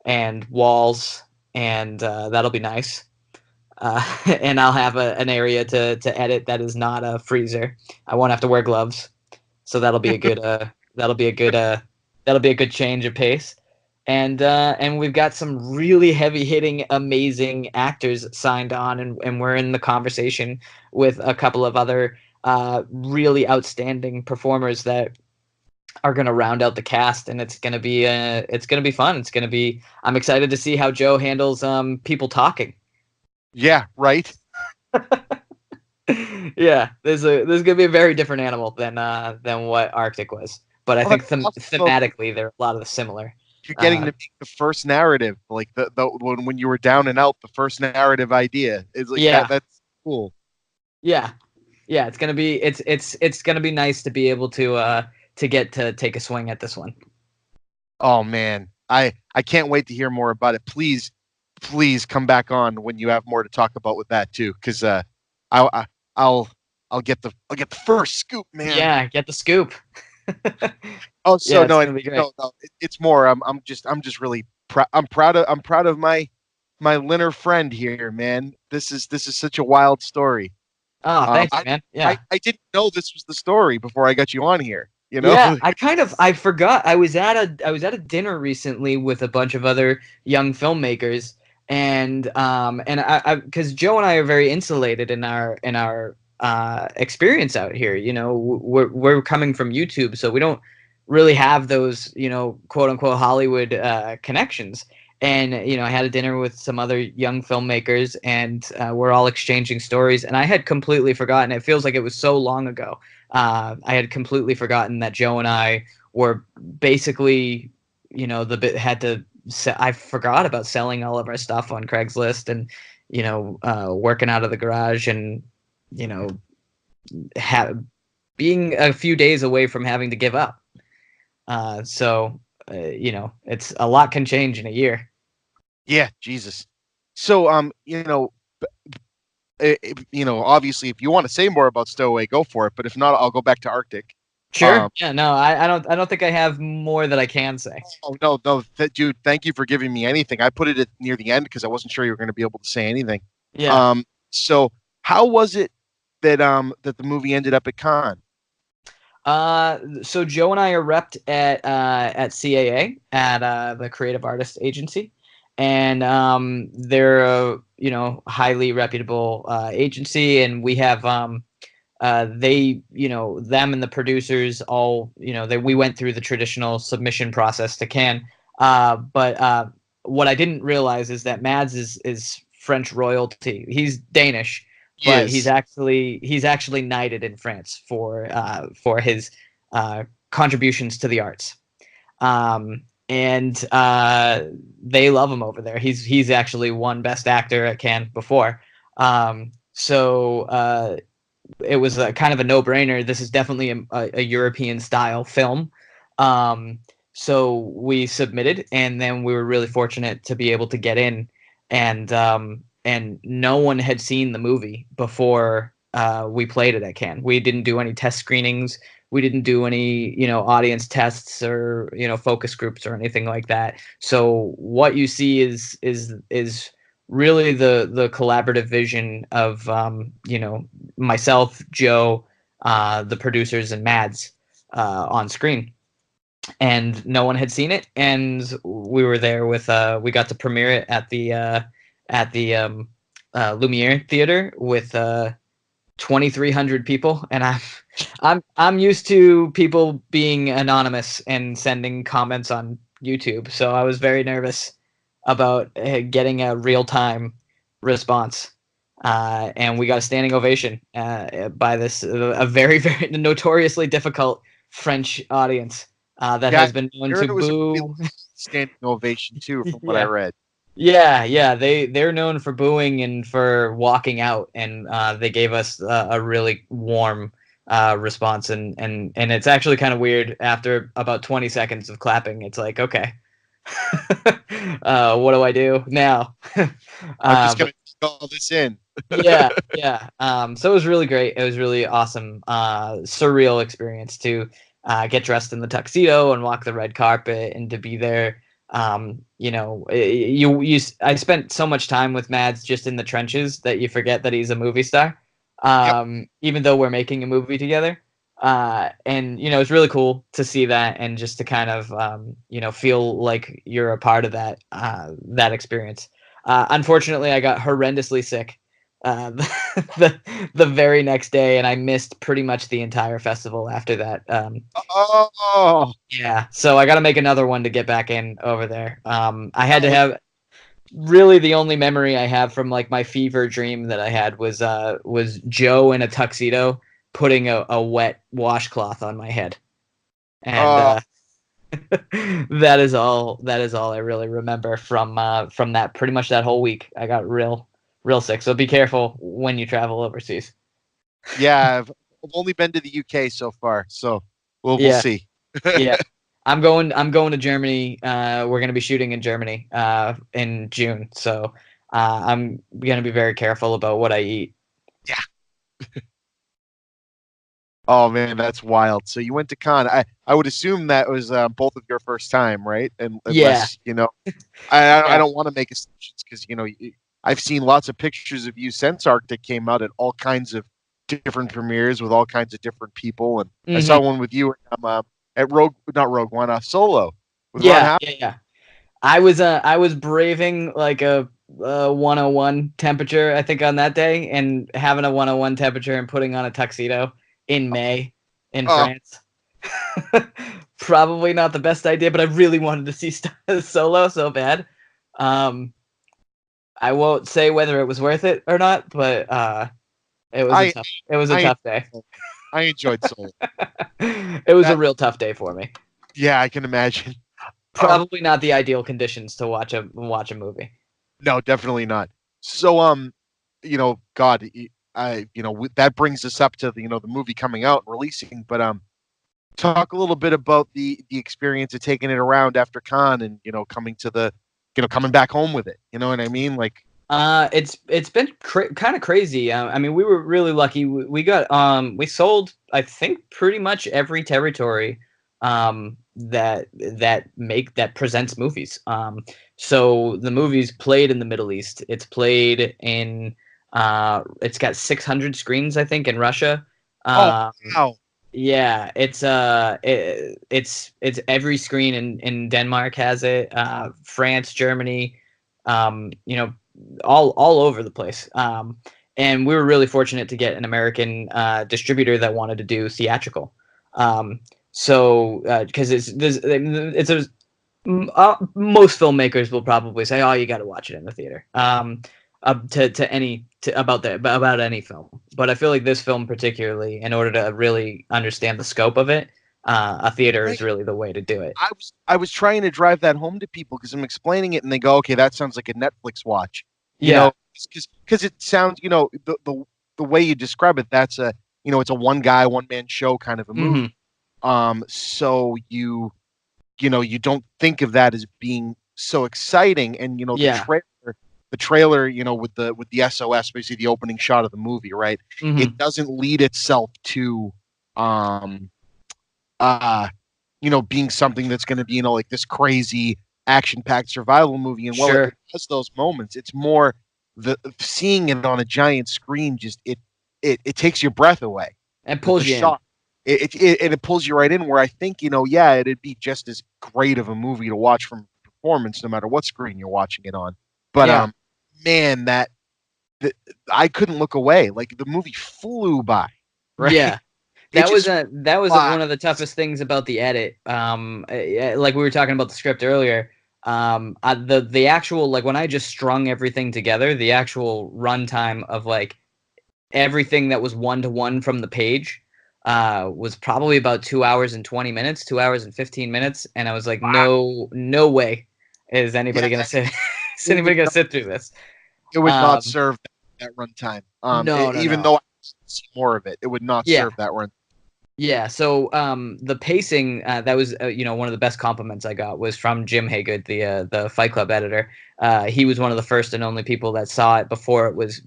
and walls, and that'll be nice. And I'll have an area to edit that is not a freezer. I won't have to wear gloves, so that'll be a good change of pace. And we've got some really heavy hitting, amazing actors signed on, and we're in the conversation with a couple of other really outstanding performers that are going to round out the cast, and it's going to be fun. I'm excited to see how Joe handles people talking. Yeah. Right. Yeah, there's gonna be a very different animal than what Arctic was, but I Oh, think that's awesome. So thematically they're a lot of the similar. you're getting to Uh, make the first narrative, like the when you were down and out, the first narrative idea is like that. yeah, That's cool. yeah, yeah. It's gonna be nice to be able to get to take a swing at this one. Oh man, I can't wait to hear more about it. Please come back on when you have more to talk about with that too, because I, I I'll I'll get the first scoop, man. Yeah, get the scoop. Oh, Yeah, so it's no, gonna be great. no, it's more. I'm just really I'm proud of my Linner friend here, man. This is such a wild story. Oh, thank you, man. Yeah. I didn't know this was the story before I got you on here. You know? Yeah, I forgot. I was at a dinner recently with a bunch of other young filmmakers, and I because Joe and I are very insulated in our experience out here. We're coming from YouTube, so we don't really have those quote unquote Hollywood connections. And I had a dinner with some other young filmmakers, and we're all exchanging stories. And I had completely forgotten. It feels like it was so long ago. I had completely forgotten that Joe and I were basically, the bit had to. I forgot about selling all of our stuff on Craigslist, and working out of the garage, and you know, being a few days away from having to give up. It's a lot can change in a year. Yeah, Jesus. So obviously, if you want to say more about Stowaway, go for it. But if not, I'll go back to Arctic. Sure. Yeah. No, I don't think I have more that I can say. Oh no, dude! Thank you for giving me anything. I put it at near the end because I wasn't sure you were going to be able to say anything. Yeah. So how was it that that the movie ended up at Cannes? So Joe and I are repped at CAA at the Creative Artist Agency, and they're a highly reputable agency, and we have they them and the producers all we went through the traditional submission process to Cannes. But what I didn't realize is that Mads is French royalty. He's Danish, but he's actually knighted in France for his contributions to the arts. And they love him over there. He's actually won Best Actor at Cannes before. So it was kind of a no-brainer. This is definitely a European style film. So we submitted, and then we were really fortunate to be able to get in. And no one had seen the movie before we played it at Cannes. We didn't do any test screenings. We didn't do any, audience tests or, focus groups or anything like that. So what you see is really the collaborative vision of, myself, Joe, the producers, and Mads on screen. And no one had seen it, and we were there with we got to premiere it at the Lumiere Theater with 2,300 people, and I'm used to people being anonymous and sending comments on YouTube, so I was very nervous about getting a real-time response. And we got a standing ovation by this a very, very notoriously difficult French audience that has been known to boo. Standing ovation too, from what I read. Yeah, they're known for booing and for walking out, and they gave us a really warm response, and it's actually kind of weird. After about 20 seconds of clapping, it's like, okay, what do I do now? I'm just gonna call this in. yeah. So it was really great. It was really awesome, surreal experience to get dressed in the tuxedo and walk the red carpet, and to be there. I spent so much time with Mads just in the trenches that you forget that he's a movie star. Even though we're making a movie together. And it's really cool to see that, and just to kind of feel like you're a part of that experience. Unfortunately, I got horrendously sick the very next day, and I missed pretty much the entire festival after that. Yeah, so I got to make another one to get back in over there. I had to have really the only memory I have from like my fever dream that I had was Joe in a tuxedo putting a wet washcloth on my head, and that is all I really remember from that pretty much that whole week. I got real sick, so be careful when you travel overseas. Yeah, I've only been to the UK so far, so we'll see. Yeah, I'm going to Germany. We're going to be shooting in Germany in June, so I'm going to be very careful about what I eat. Yeah. Oh man, that's wild. So you went to Cannes. I would assume that was both of your first time, right? And unless, I don't want to make assumptions because I've seen lots of pictures of you since Arctic came out at all kinds of different premieres with all kinds of different people, and I saw one with you at Rogue One, Solo. With yeah. I was braving like a 101 temperature, I think, on that day, and having a 101 temperature and putting on a tuxedo in May in France. Probably not the best idea, but I really wanted to see Solo so bad. I won't say whether it was worth it or not, but it was a tough day. I enjoyed Solo. It was a real tough day for me. Yeah, I can imagine. Probably not the ideal conditions to watch a movie. No, definitely not. So, God, that brings us up to the movie coming out and releasing. But talk a little bit about the experience of taking it around after Cannes and coming to coming back home with it. You know what I mean? Like, It's been kind of crazy. I mean, we were really lucky. We got we sold, I think, pretty much every territory that presents movies. So the movie's played in the Middle East. It's played in it's got 600 screens, I think, in Russia. Oh, Um, wow. yeah, it's every screen in Denmark has it. France, Germany, you know, all over the place. And we were really fortunate to get an American distributor that wanted to do theatrical. So because it's a most filmmakers will probably say, "Oh, you got to watch it in the theater." About any film, but I feel like this film particularly, in order to really understand the scope of it, a theater is Right. really the way to do it. I was trying to drive that home to people because I'm explaining it and they go, okay, that sounds like a Netflix watch, Yeah. because it sounds, the way you describe it, that's it's a one man show kind of a Hmm. movie. So you don't think of that as being so exciting, and Yeah. the trailer, with the SOS, basically the opening shot of the movie, right? It Hmm. doesn't lead itself to um uh being something that's going to be, like this crazy action-packed survival movie. And while it Sure. has those moments, it's more the seeing it on a giant screen, just it takes your breath away. It The pulls you in. shot, it pulls you right in, where I think, yeah, it'd be just as great of a movie to watch from performance no matter what screen you're watching it on. But Yeah. man, that I couldn't look away. Like, the movie flew by, right? Yeah. It just That was flies. one of the toughest things about the edit. Like we were talking about the script earlier. The actual, like, when I just strung everything together, the actual runtime of like everything that was one to one from the page was probably about 2 hours and 20 minutes, 2 hours and 15 minutes, and I was like, Wow. no way is Yeah, anybody gonna sit is it would anybody gonna sit through this. not Um, serve that runtime. no, no, Even no. though I see more of it, it would not Yeah. serve that run. Yeah, so the pacing, that was one of the best compliments I got was from Jim Haygood, the Fight Club editor. He was one of the first and only people that saw it before it was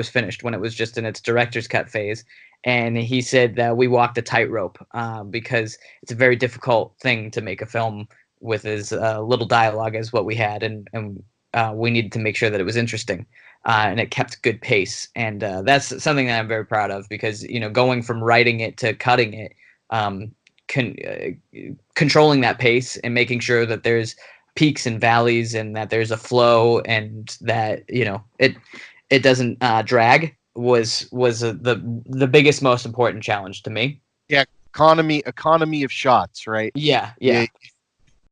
finished, when it was just in its director's cut phase, and he said that we walked a tightrope, because it's a very difficult thing to make a film with as little dialogue as what we had, and we needed to make sure that it was interesting. And it kept good pace, and that's something that I'm very proud of, because going from writing it to cutting it, um, controlling that pace and making sure that there's peaks and valleys, and that there's a flow, and that it doesn't drag, was the biggest, most important challenge to me. Yeah, economy of shots, right? Yeah, Yeah,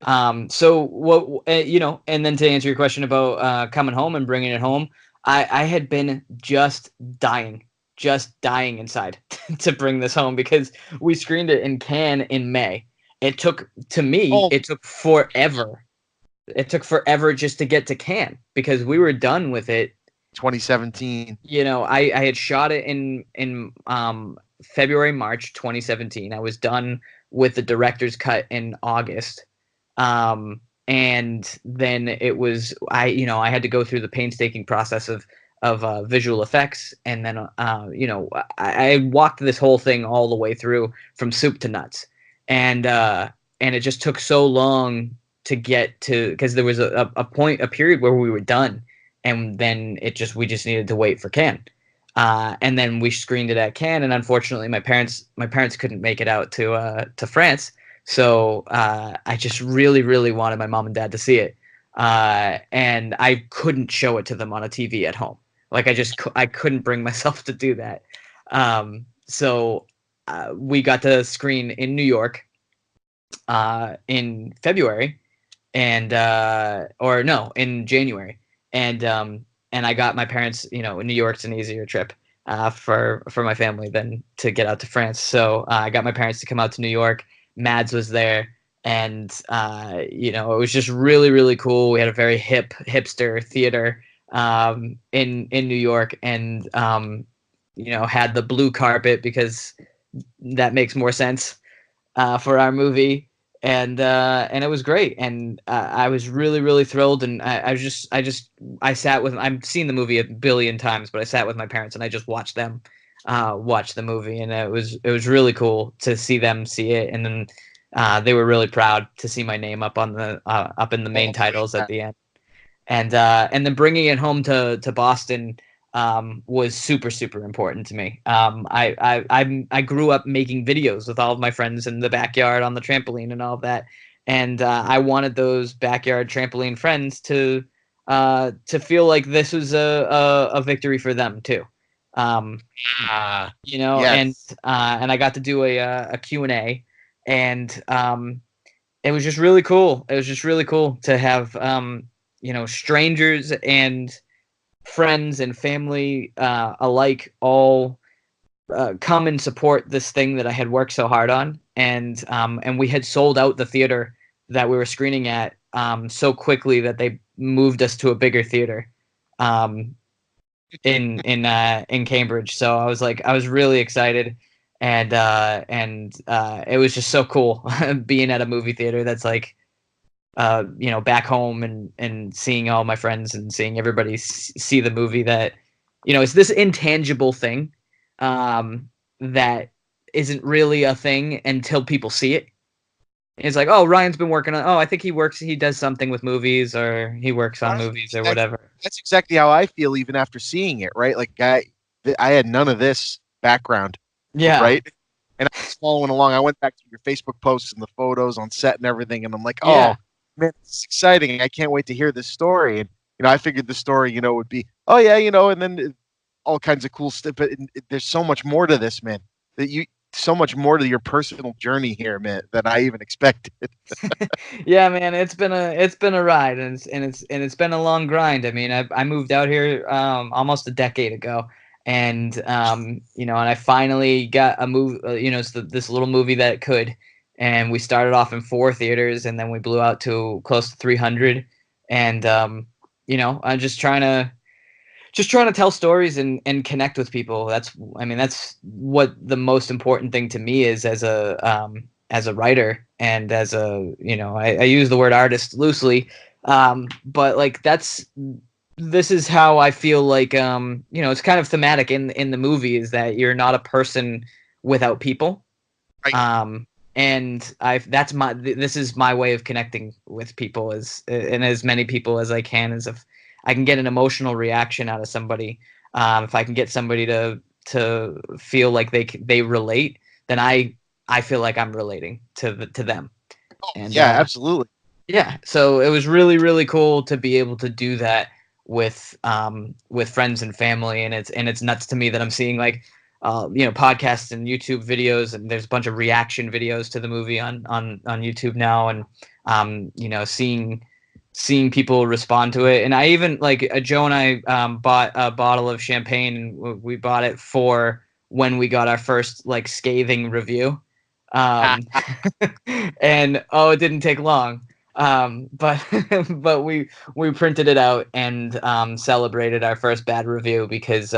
yeah. So what, and then to answer your question about coming home and bringing it home, I had been just dying inside to bring this home, because we screened it in Cannes in May. oh, It took forever. It took forever just to get to Cannes, because we were done with it. 2017. I had shot it in February, March 2017. I was done with the director's cut in August. And then it was I had to go through the painstaking process of visual effects, and then I walked this whole thing all the way through from soup to nuts, and it just took so long to get to, because there was a period where we were done, and then we just needed to wait for Cannes. And then we screened it at Cannes, and unfortunately, my parents couldn't make it out to France, so I just really, really wanted my mom and dad to see it, and I couldn't show it to them on a TV at home. Like, I couldn't bring myself to do that. So we got to screen in New York in February, and or no, in January, and I got my parents. New York's an easier trip for my family than to get out to France. So I got my parents to come out to New York. Mads was there, and it was just really, really cool. We had a very hipster theater in New York, and had the blue carpet, because that makes more sense for our movie. and it was great, and I was really really thrilled, and I sat with, I've seen the movie a billion times, but I sat with my parents and I just watched them watch the movie, and it was really cool to see them see it, and then they were really proud to see my name up on the up in the main titles at the end, and then bringing it home to Boston was super super important to me. I grew up making videos with all of my friends in the backyard on the trampoline and all of that, and I wanted those backyard trampoline friends to feel like this was a victory for them too. You know, Yes. and I got to do a Q&A, and it was just really cool. It was just really cool to have you know, strangers and friends and family alike all come and support this thing that I had worked so hard on, and we had sold out the theater that we were screening at so quickly that they moved us to a bigger theater in Cambridge. So I was really excited, and it was just so cool being at a movie theater that's like you know, back home, and seeing all my friends and seeing everybody see the movie that, you know, it's this intangible thing that isn't really a thing until people see it. It's like, oh, Ryan's been working on, oh, I think he does something with movies, or he works on movies or whatever. That's exactly how I feel even after seeing it, right? Like I had none of this background, Yeah. right? And I was following along. I went back to your Facebook posts and the photos on set and everything, and I'm like, Yeah. oh man, it's exciting. I can't wait to hear this story. And I figured the story, would be, oh yeah, and then all kinds of cool stuff. But there's so much more to this, man. So much more to your personal journey here, man, than I even expected. Yeah, man, it's been a ride, and it's been a long grind. I mean, I moved out here almost a decade ago, and you know, and I finally got a movie, you know, it's this little movie that it could, and we started off in 4 theaters, and then we blew out to close to 300, and you know, I'm just trying to tell stories and connect with people. That's what the most important thing to me is as a writer, and as a, you know, I use the word artist loosely, but like this is how I feel like, you know, it's kind of thematic in the movie, is that you're not a person without people. Right. And this is my way of connecting with people, and as many people as I can, as if I can get an emotional reaction out of somebody, if I can get somebody to feel like they relate, then I feel like I'm relating to them. And Yeah, absolutely. yeah, so it was really really cool to be able to do that with friends and family, and it's nuts to me that I'm seeing like you know, podcasts and YouTube videos, and there's a bunch of reaction videos to the movie on YouTube now, and you know, seeing people respond to it. And I even, like, Joe and I bought a bottle of champagne, and we bought it for when we got our first like scathing review, um, and oh, it didn't take long, but but we printed it out and celebrated our first bad review, because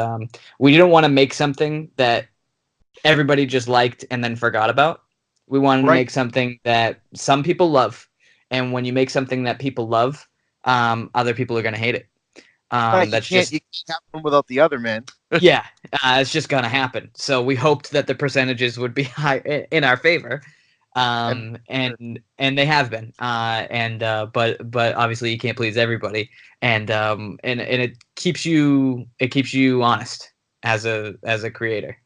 we didn't want to make something that everybody just liked and then forgot about. We wanted to Right. make something that some people love, and when you make something that people love, other people are going to hate it. Right. That's You just, can't have one without the other, man. yeah, it's just going to happen. So we hoped that the percentages would be high in our favor, and they have been. But obviously you can't please everybody, and it keeps you honest as a creator.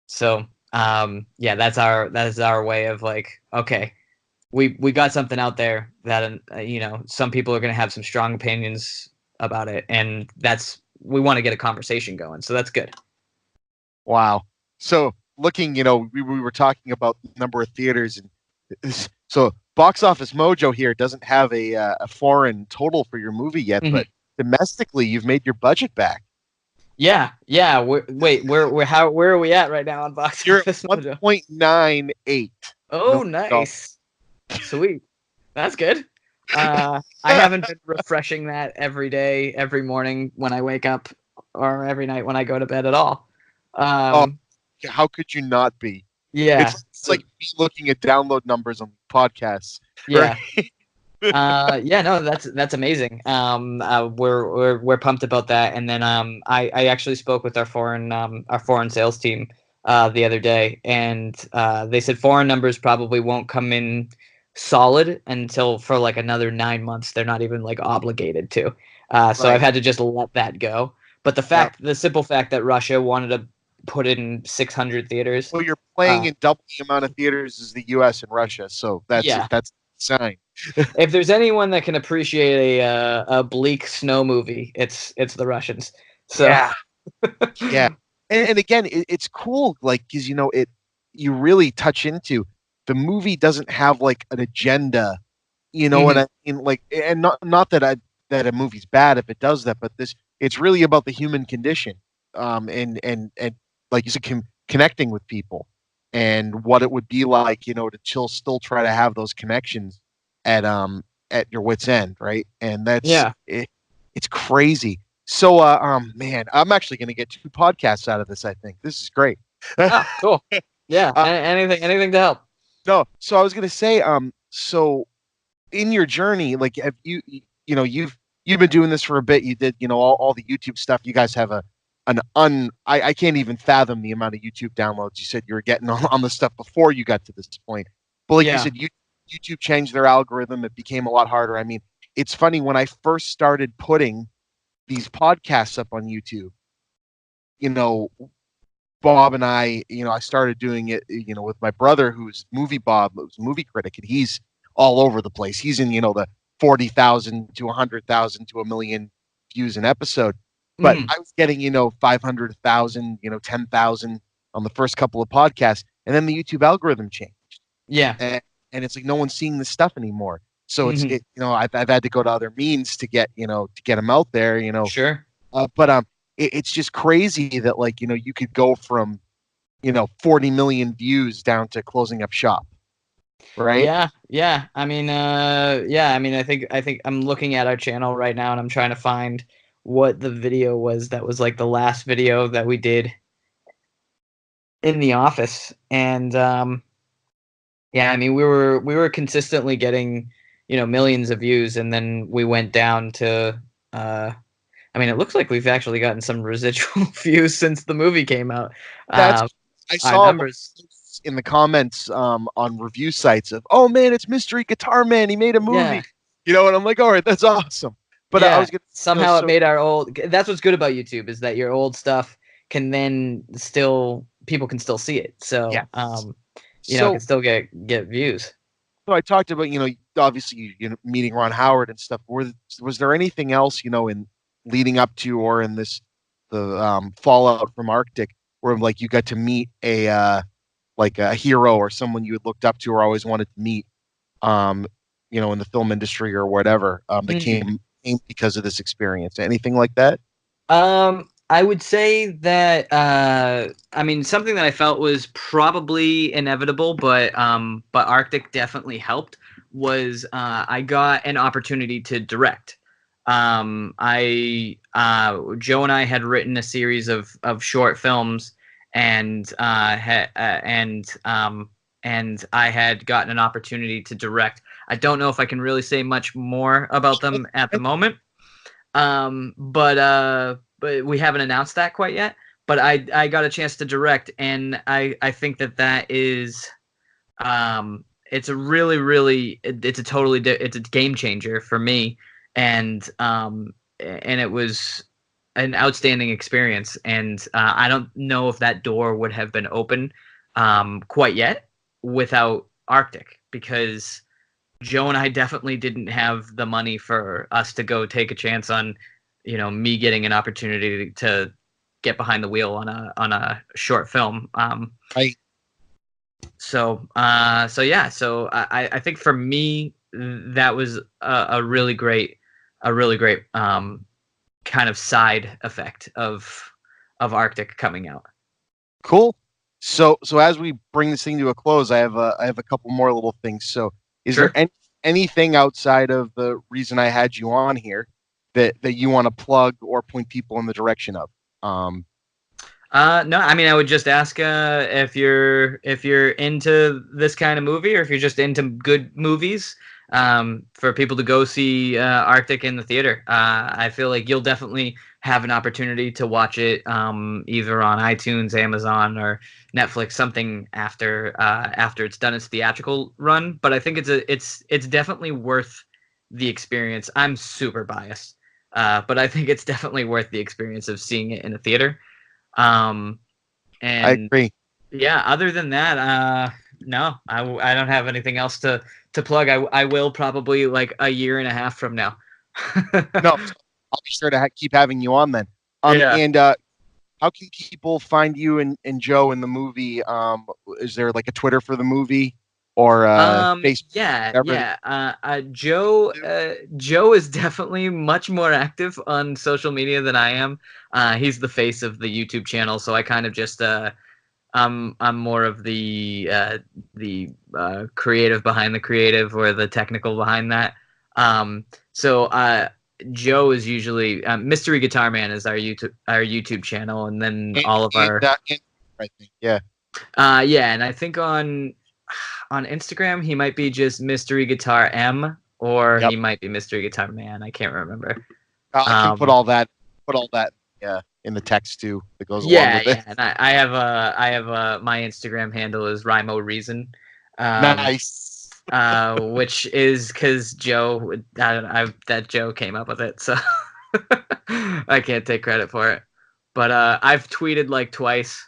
So yeah, that is our way of like, okay, we got something out there that you know, some people are going to have some strong opinions about it, and we want to get a conversation going, so that's good. Wow. So looking, we were talking about the number of theaters, and so Box Office Mojo here doesn't have a foreign total for your movie yet, Mhm. but domestically you've made your budget back. Yeah. Wait, where are we at right now on Box You're at Office Mojo? 1.98. Oh, million. nice. Sweet. That's good. I haven't been refreshing that every day, every morning when I wake up, or every night when I go to bed at all. Oh, how could you not be? Yeah. It's like me looking at download numbers on podcasts. Yeah. Right? Yeah, no, that's amazing. We're pumped about that. And then I actually spoke with our foreign sales team the other day, and they said foreign numbers probably won't come in solid until for like another 9 months. They're not even like obligated to. So Right. I've had to just let that go. But the simple fact that Russia wanted to put it in 600 theaters. Well, you're playing Uh, in double the amount of theaters as the U.S. and Russia, so that's yeah. a sign. If there's anyone that can appreciate a bleak snow movie, it's the Russians. So Yeah, yeah, and again, it's cool, like because you really touch into the movie doesn't have like an agenda, what Mhm. I mean, like, and not that a movie's bad if it does that, but it's really about the human condition, and like you said, connecting with people and what it would be like, to still try to have those connections at at your wit's end, right? And Yeah. it's crazy. So, man, I'm actually going to get 2 podcasts out of this. I think this is great. Oh, cool. Yeah. uh, Anything to help. no, so I was going to say, so in your journey, like, have you've been doing this for a bit. You did, all the YouTube stuff. You guys have I can't even fathom the amount of YouTube downloads you said you were getting on the stuff before you got to this point. But like you Yeah. said, YouTube changed their algorithm. It became a lot harder. I mean, it's funny when I first started putting these podcasts up on YouTube, you know, Bob and I started doing it, with my brother, who's Bob, who's a movie critic, and he's all over the place. He's in, the 40,000 to 100,000 to a million views an episode. But Mhm. I was getting, 500,000, 10,000 on the first couple of podcasts. And then the YouTube algorithm changed. Yeah. And it's like no one's seeing this stuff anymore. So Mhm. I've had to go to other means to get, to get them out there, Sure. but it's just crazy that like you could go from 40 million views down to closing up shop, right? Yeah. Yeah. Yeah. I mean, I think I'm looking at our channel right now, and I'm trying to find what the video was that was like the last video that we did in the office. And yeah, I mean, we were consistently getting, millions of views, and then we went down to I mean, it looks like we've actually gotten some residual views since the movie came out. That's Um, I our saw numbers, in the comments on review sites of, oh man, it's Mystery Guitar Man, he made a yeah, movie, and I'm like, all right, that's awesome. But I yeah. was gonna, Somehow it so made our old. That's what's good about YouTube, is that your old stuff can then still people can still see it. yeah, So it can so still get views. so I talked about, obviously, meeting Ron Howard and stuff. Was there anything else, in leading up to or in the fallout from Arctic where like you got to meet like a hero or someone you had looked up to or always wanted to meet, um, in the film industry or whatever, that Mhm. came because of this experience? Anything like that? I would say that I mean, something that I felt was probably inevitable, but Arctic definitely helped, was I got an opportunity to direct. I Joe and I had written a series of short films, and and I had gotten an opportunity to direct. I don't know if I can really say much more about them at the moment. But we haven't announced that quite yet. But I got a chance to direct, and I think that is it's a it's a it's a game changer for me, and it was an outstanding experience. And I don't know if that door would have been open quite yet without Arctic, because Joe and I definitely didn't have the money for us to go take a chance on, me getting an opportunity to get behind the wheel on a short film. I So yeah, so I think for me that was a really great kind of side effect of Arctic coming out. Cool. So as we bring this thing to a close, I have a couple more little things. So is there Sure. anything outside of the reason I had you on here that you want to plug or point people in the direction of? No, I mean, I would just ask if you're into this kind of movie, or if you're just into good movies, for people to go see Arctic in the theater. I feel like you'll definitely have an opportunity to watch it, either on iTunes, Amazon, or Netflix, something after it's done its theatrical run. But I think it's definitely worth the experience. I'm super biased, but I think it's definitely worth the experience of seeing it in a theater. Um, I and agree. yeah, other than that, no, I don't have anything else to plug. I will probably like a year and a half from now. No, I'll be sure to keep having you on then. Yeah. And how can people find you and Joe in the movie? Is there like a Twitter for the movie or Facebook? Yeah, Whatever? yeah. Joe is definitely much more active on social media than I am. He's the face of the YouTube channel, so I kind of just I'm more of the creative behind the creative, or the technical behind that. So Joe is usually Mystery Guitar Man is our YouTube channel, and then all of our I think, yeah. yeah, and I think on Instagram he might be just Mystery Guitar M, or Yep. he might be Mystery Guitar Man. I can't remember. I can Um, put all that, yeah, in the text too that goes along yeah, with it. yeah, and I have my Instagram handle is Rimo Reason. Um, Nice. which is because Joe, that Joe came up with it, so I can't take credit for it. But I've tweeted like twice.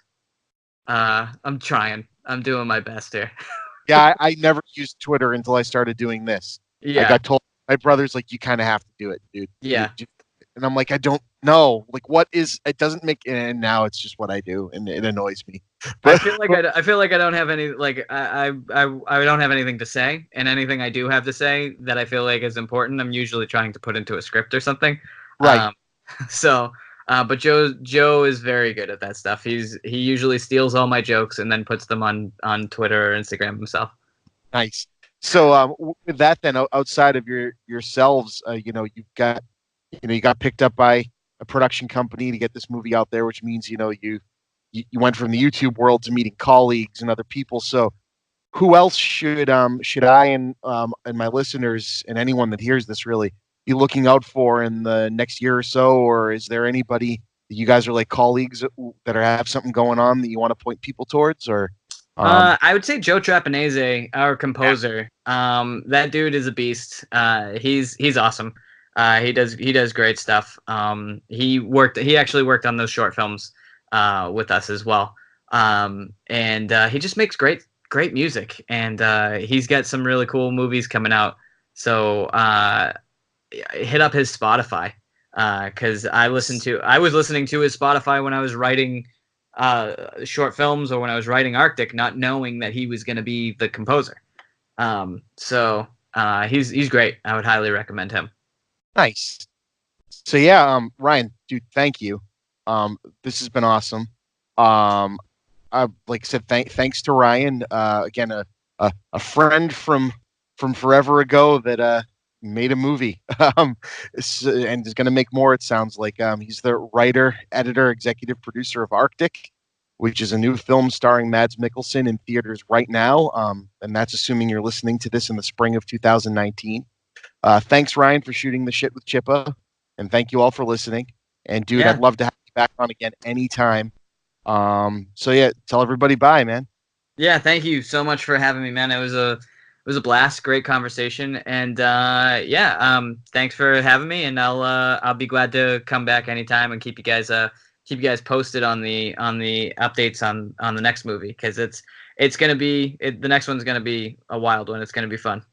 I'm trying. I'm doing my best here. Yeah, I never used Twitter until I started doing this. I Yeah, got told my brother's like, you kind of have to do it, dude. yeah. And I'm like, I don't know. Like, what is? It doesn't make. And now it's just what I do, and it annoys me. I But feel like I feel like I don't have any like I don't have anything to say, and anything I do have to say that I feel like is important, I'm usually trying to put into a script or something. right, Um, so, but Joe is very good at that stuff. He usually steals all my jokes and then puts them on Twitter or Instagram himself. nice. So with that, then outside of yourselves, you got picked up by a production company to get this movie out there, which means you went from the YouTube world to meeting colleagues and other people. So who else should I and my listeners and anyone that hears this really be looking out for in the next year or so? Or is there anybody that you guys are like colleagues that have something going on that you want to point people towards? Or I would say Joe Trapanese, our composer. That dude is a beast. He's awesome. He does great stuff. He actually worked on those short films with us as well. And he just makes great music, and he's got some really cool movies coming out. So hit up his Spotify, because I was listening to his Spotify when I was writing short films, or when I was writing Arctic, not knowing that he was going to be the composer. So he's great. I would highly recommend him. nice. So yeah, Ryan, dude, thank you. This has been awesome. Like I said, thanks to Ryan. Again, a friend from forever ago that made a movie, and is going to make more. It sounds like he's the writer, editor, executive producer of Arctic, which is a new film starring Mads Mikkelsen in theaters right now. And that's assuming you're listening to this in the spring of 2019. Thanks, Ryan, for shooting the shit with Chippa, and thank you all for listening. And dude, Yeah. I'd love to have you back on again anytime. So yeah, tell everybody bye, man. Yeah, thank you so much for having me, man. It was a blast, great conversation, and yeah, thanks for having me, and I'll be glad to come back anytime and keep you guys posted on the updates on the next movie, because the next one's gonna be a wild one. It's gonna be fun.